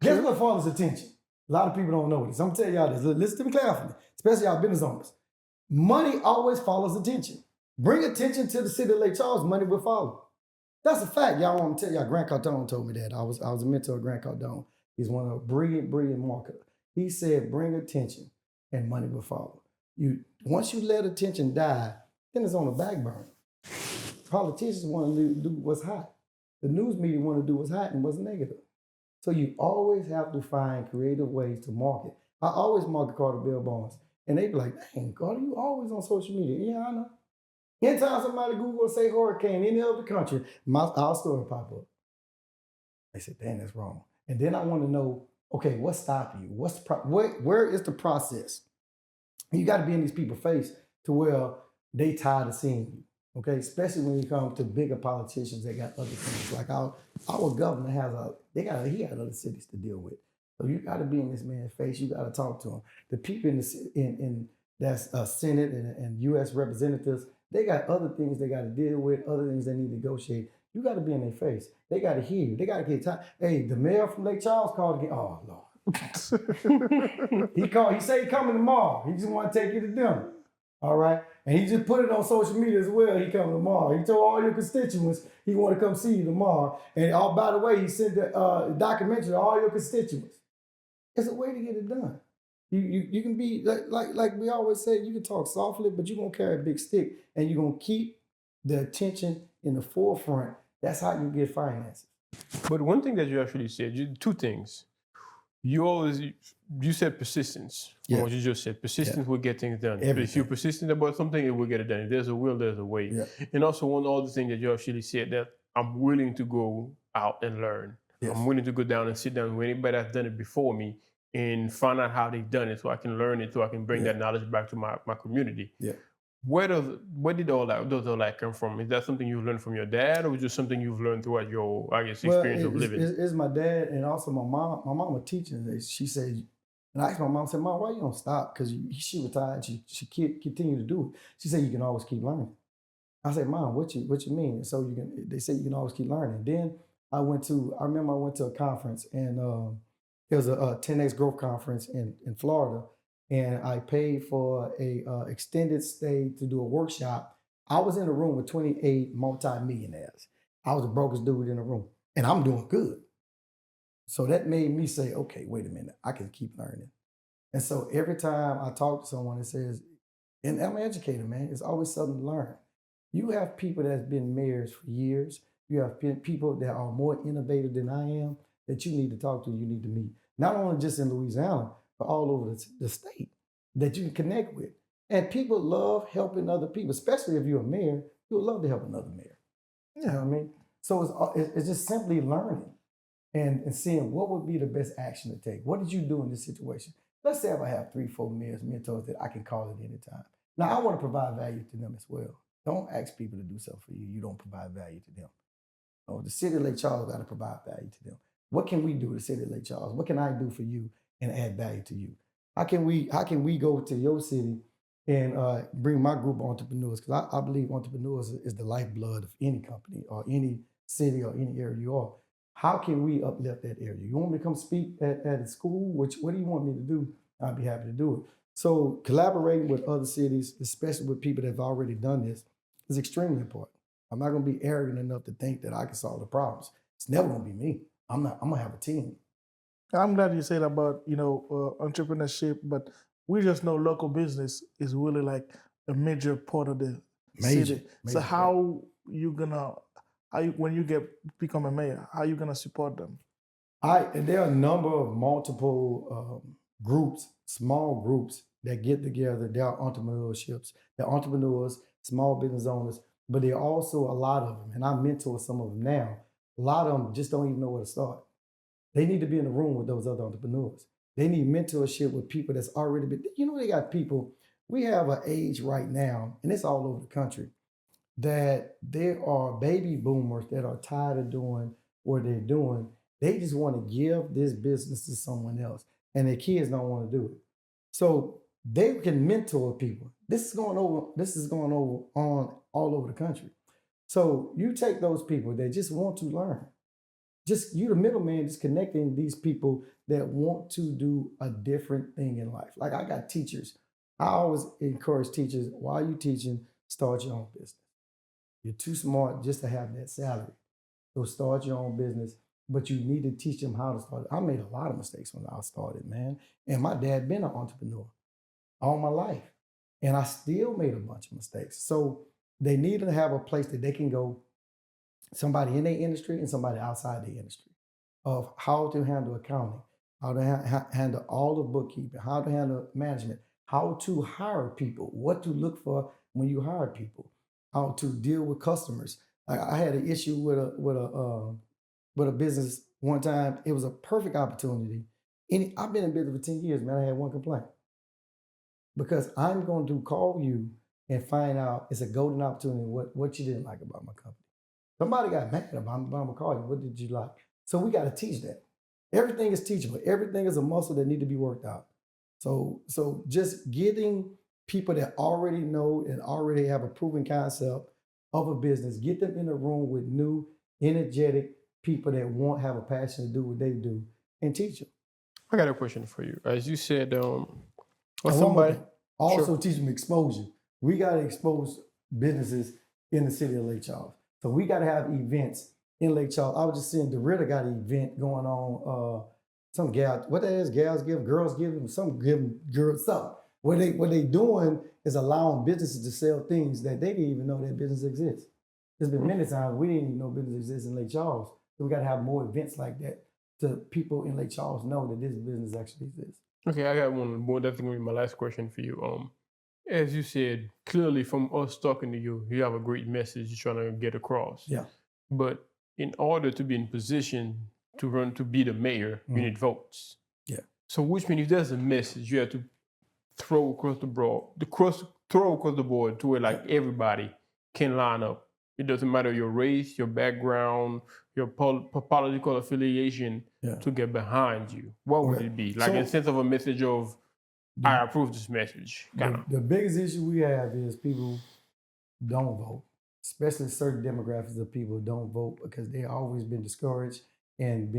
Guess what follows attention? A lot of people don't know this. I'm going to tell y'all this. Listen to me carefully, especially y'all business owners. Money always follows attention. Bring attention to the city of Lake Charles, money will follow. That's a fact. Y'all want to tell y'all, Grant Cardone told me that. I was a mentor of Grant Cardone. He's one of a brilliant marketer. He said, bring attention and money will follow. Once you let attention die, then it's on the back burner. Politicians want to do what's hot. The news media want to do what's hot and what's negative. So you always have to find creative ways to market. I always market Carter Bill Bonds. And they be like, dang, Carter, you always on social media. Yeah, I know. Anytime somebody Google say hurricane in any other country, our story pop up. They said, dang, that's wrong. And then I want to know, okay, what's stopping you? Where is the process? You got to be in these people's face to where they tired of seeing you. Okay, especially when you come to bigger politicians that got other things. Like our governor he got other cities to deal with. So you got to be in this man's face. You got to talk to him. The people in that's Senate and U.S. representatives, they got other things they got to deal with, other things they need to negotiate. You got to be in their face. They got to hear you. They got to get tired. Hey, the mayor from Lake Charles called again. Oh Lord, he called. He said he coming tomorrow. He just want to take you to dinner. All right, and he just put it on social media as well. He coming tomorrow. He told all your constituents he want to come see you tomorrow. And oh, by the way, he sent the documentary to all your constituents. It's a way to get it done. You can be like we always say, you can talk softly, but you're gonna carry a big stick and you're gonna keep the attention in the forefront. That's how you get finances. But one thing that you actually said, two things. You said persistence. Yeah. What you just said, persistence will get things done. Everything. If you're persistent about something, it will get it done. If there's a will, there's a way. Yeah. And also one other thing that you actually said, that I'm willing to go out and learn. Yes. I'm willing to go down and sit down with anybody that's done it before me and find out how they've done it so I can learn it, so I can bring that knowledge back to my community. Yeah. Where did all that come from? Is that something you learned from your dad, or was it just something you've learned throughout your, experience of living? It's my dad and also my mom. My mom was teaching. She said, and I asked my mom, I said, Mom, why you don't stop? Because she retired. She continued to do it. She said, you can always keep learning. I said, Mom, what you mean? And so they say you can always keep learning. Then I remember I went to a conference, and it was a 10X growth conference in Florida. And I paid for a extended stay to do a workshop. I was in a room with 28 multimillionaires. I was the brokest dude in the room, and I'm doing good. So that made me say, okay, wait a minute, I can keep learning. And so every time I talk to someone, it says, and I'm an educator, man, it's always something to learn. You have people that's been mayors for years. You have people that are more innovative than I am that you need to talk to, you need to meet. Not only just in Louisiana, but all over the state that you can connect with. And people love helping other people, especially if you're a mayor, you would love to help another mayor. You know what I mean? So it's just simply learning and seeing what would be the best action to take. What did you do in this situation? Let's say if I have 3-4 mayors, mentors that I can call at any time. Now, I want to provide value to them as well. Don't ask people to do something for you. You don't provide value to them. Oh, the city of Lake Charles got to provide value to them. What can we do, the city of Lake Charles? What can I do for you and add value to you? How can we go to your city and bring my group of entrepreneurs? Because I believe entrepreneurs is the lifeblood of any company or any city or any area you are. How can we uplift that area? You want me to come speak at a school? What do you want me to do? I'd be happy to do it. So collaborating with other cities, especially with people that have already done this, is extremely important. I'm not going to be arrogant enough to think that I can solve the problems. It's never going to be me. I'm going to have a team. I'm glad you said about, entrepreneurship, but we just know local business is really like a major part of the city. So when you become a mayor, how are you gonna support them? There are a number of multiple groups, small groups that get together. There are entrepreneurships. There are entrepreneurs, small business owners, but there are also a lot of them, and I mentor some of them now. A lot of them just don't even know where to start. They need to be in the room with those other entrepreneurs. They need mentorship with people that's already been, they got people, we have an age right now, and it's all over the country, that there are baby boomers that are tired of doing what they're doing. They just want to give this business to someone else, and their kids don't want to do it. So they can mentor people. This is going on all over the country. So you take those people that just want to learn. Just you, the middleman, just connecting these people that want to do a different thing in life. Like I got teachers. I always encourage teachers, while you're teaching, start your own business. You're too smart just to have that salary. So start your own business, but you need to teach them how to start. I made a lot of mistakes when I started, man. And my dad been an entrepreneur all my life. And I still made a bunch of mistakes. So they need to have a place that they can go, somebody in their industry and somebody outside the industry, of how to handle accounting, how to handle all the bookkeeping, how to handle management, how to hire people, what to look for when you hire people, how to deal with customers. I had an issue with a business one time. It was a perfect opportunity. I've been in business for 10 years, man. I had one complaint. because I'm going to call you and find out it's a golden opportunity what you didn't like about my company. Somebody got mad about me, but I'm going to call you. What did you like? So we got to teach that. Everything is teachable. Everything is a muscle that need to be worked out. So just getting people that already know and already have a proven concept of a business, get them in a room with new, energetic people that have a passion to do what they do, and teach them. I got a question for you. As you said, also teach them exposure. We got to expose businesses in the city of Lake Charles. So we got to have events in Lake Charles. I was just seeing DeRitta got an event going on. Some gal, what that is, gals give, girls give them, some give them girls something. What they doing is allowing businesses to sell things that they didn't even know that business exists. There's been many times we didn't even know business exists in Lake Charles. So we got to have more events like that to people in Lake Charles know that this business actually exists. Okay, I got one more. That's going to be my last question for you. As you said, clearly from us talking to you, you have a great message you're trying to get across. Yeah. But in order to be in position to be the mayor, you need votes. Yeah. So which means if there's a message, you have to throw across the board to where like everybody can line up. It doesn't matter your race, your background, your political affiliation to get behind you. What would it be? Like in the sense of a message of, I approve this message. The biggest issue we have is people don't vote, especially certain demographics of people don't vote because they always been discouraged and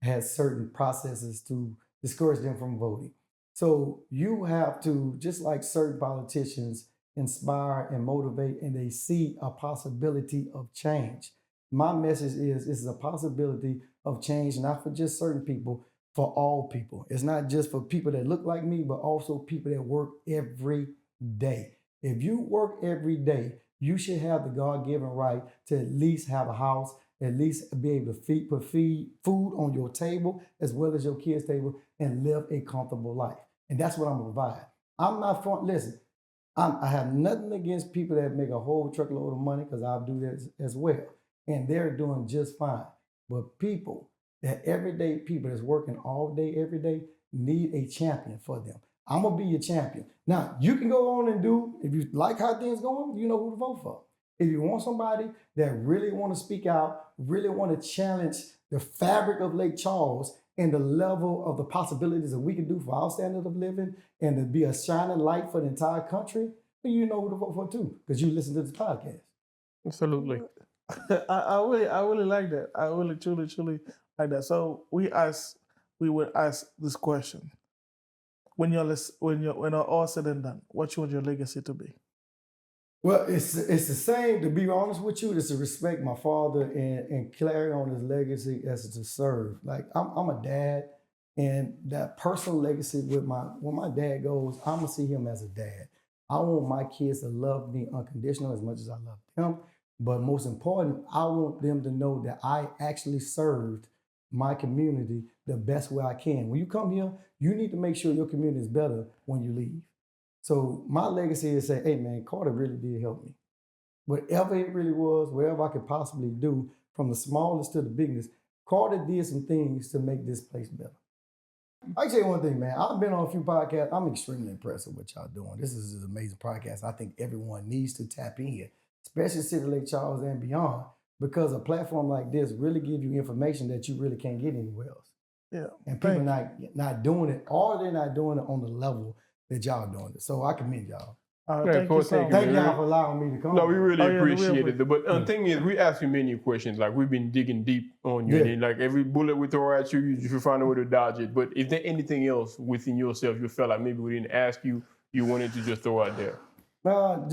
had certain processes to discourage them from voting. So you have to, just like certain politicians, inspire and motivate, and they see a possibility of change. My message is this is a possibility of change, not for just certain people, for all people. It's not just for people that look like me, but also people that work every day. If you work every day, you should have the God-given right to at least have a house, at least be able to put food on your table as well as your kids' table and live a comfortable life. And that's what I'm gonna provide. I'm not listen, I have nothing against people that make a whole truckload of money because I do this as well. And they're doing just fine. But people, that everyday people that's working all day, every day, need a champion for them. I'm gonna be your champion. Now, you can go on and do, if you like how things going, you know who to vote for. If you want somebody that really want to speak out, really want to challenge the fabric of Lake Charles and the level of the possibilities that we can do for our standard of living and to be a shining light for the entire country, then you know who to vote for too, because you listen to this podcast. Absolutely. I really like that. I really truly like that. So we would ask this question: when all said and done, what you want your legacy to be? Well, it's the same. To be honest with you, it's to respect my father and carry on his legacy as to serve. Like I'm a dad, and that personal legacy when my dad goes, I'm gonna see him as a dad. I want my kids to love me unconditional as much as I love them. But most important, I want them to know that I actually served my community the best way I can. When you come here, you need to make sure your community is better when you leave. So my legacy is say, hey man, Carter really did help me. Whatever it really was, whatever I could possibly do, from the smallest to the biggest, Carter did some things to make this place better. I can tell you one thing, man. I've been on a few podcasts. I'm extremely impressed with what y'all doing. This is an amazing podcast. I think everyone needs to tap in here, especially City Lake Charles and beyond, because a platform like this really gives you information that you really can't get anywhere else. Yeah. And people not doing it, or they're not doing it on the level that y'all doing it. So I commend y'all. Thank you so much. Thank y'all for allowing me to come. No, we really appreciate it. But the thing is, we ask you many questions. Like, we've been digging deep on you. And like every bullet we throw at you, you should find a way to dodge it. But is there anything else within yourself you felt like maybe we didn't ask you, you wanted to just throw out there? I'm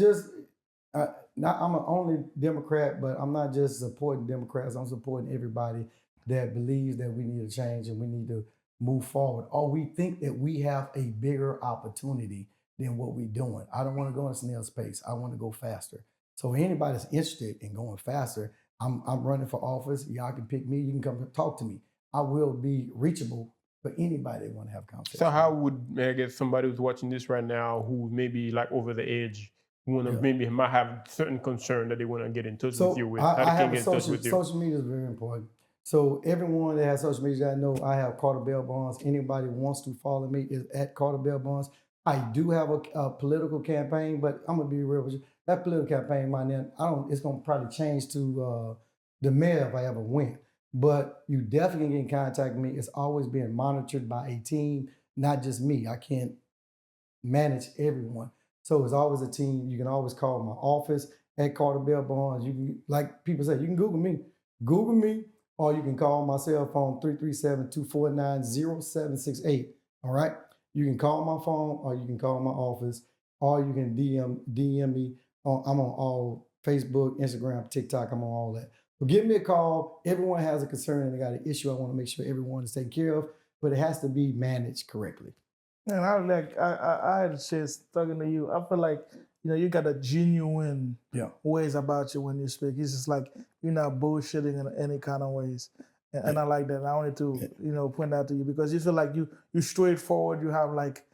an only Democrat, but I'm not just supporting Democrats. I'm supporting everybody that believes that we need a change and we need to move forward. Or we think that we have a bigger opportunity than what we're doing. I don't want to go in snail's pace. I want to go faster. So anybody that's interested in going faster, I'm running for office. Y'all can pick me. You can come talk to me. I will be reachable for anybody that want to have a conversation. So how would, I guess, somebody who's watching this right now who maybe like over the edge, maybe might have certain concern that they want to get in touch with you with? Social media is very important. So everyone that has social media, I know I have Carter Bell Bonds. Anybody who wants to follow me is at Carter Bell Bonds. I do have a political campaign, but I'm gonna be real with you. That political campaign, it's gonna probably change to the mayor if I ever win. But you definitely can get in contact with me. It's always being monitored by a team, not just me. I can't manage everyone. So it's always a team. You can always call my office at Carter Bell Bonds. You can, like people say, you can Google me, or you can call my cell phone 337-249-0768. All right. You can call my phone, or you can call my office, or you can DM me. I'm on all Facebook, Instagram, TikTok. I'm on all that. So give me a call. Everyone has a concern and they got an issue. I want to make sure everyone is taken care of, but it has to be managed correctly. And I had a chance talking to you. I feel like, you got a genuine ways about you when you speak. It's just like you're not bullshitting in any kind of ways. And I like that. And I wanted to, point that to you because you feel like you straightforward. You have like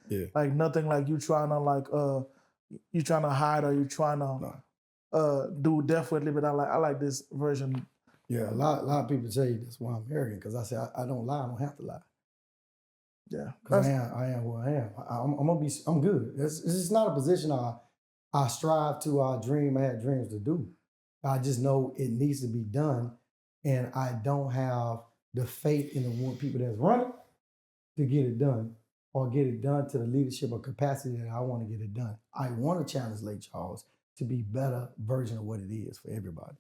nothing like you trying to you trying to hide or you trying to do differently. But I like this version. Yeah, a lot of people say that's why I'm arrogant because I say I don't lie. I don't have to lie. Yeah, because I am who I am. I'm good. It's not a position I strive to. I had dreams to do. I just know it needs to be done, and I don't have the faith in the people that's running to get it done or get it done to the leadership or capacity that I want to get it done. I want to challenge Lake Charles to be better version of what it is for everybody.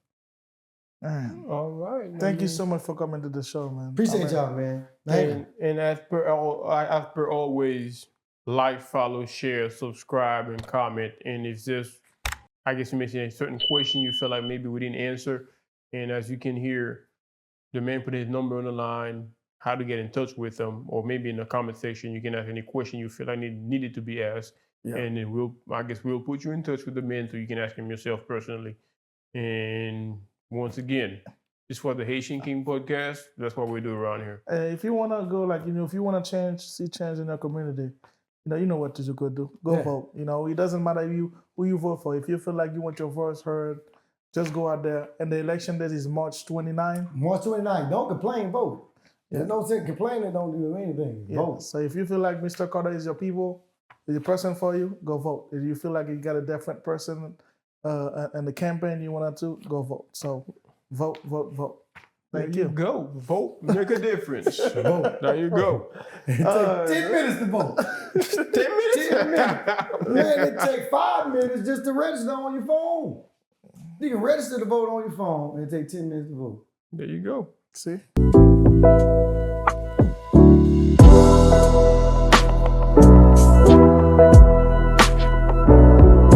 Man. All right. Thank you so much for coming to the show, man. Appreciate y'all, man. And as per always, like, follow, share, subscribe, and comment. And if there's, I guess you mentioned a certain question you feel like maybe we didn't answer, and as you can hear, the man put his number on the line, how to get in touch with him, or maybe in the comment section you can ask any question you feel like needed to be asked, and then we'll put you in touch with the man so you can ask him yourself personally. And once again, this for the Haitian King Podcast. That's what we do around here. If you want to go, if you want to see change in your community, you know what to do. Go vote. It doesn't matter who you vote for. If you feel like you want your voice heard, just go out there. And the election date is March 29. March 29. Don't complain, vote. There's no sense complaining, don't do anything. Vote. So if you feel like Mr. Carter is your people, is the person for you, go vote. If you feel like you got a different person in the campaign you want to, go vote. So vote. Thank you. Go. Vote. Make a difference. Vote. There you go. It takes 10 minutes to vote. 10 minutes? 10 minutes. Man, it takes 5 minutes just to register on your phone. You can register to vote on your phone and it takes 10 minutes to vote. There you go. See?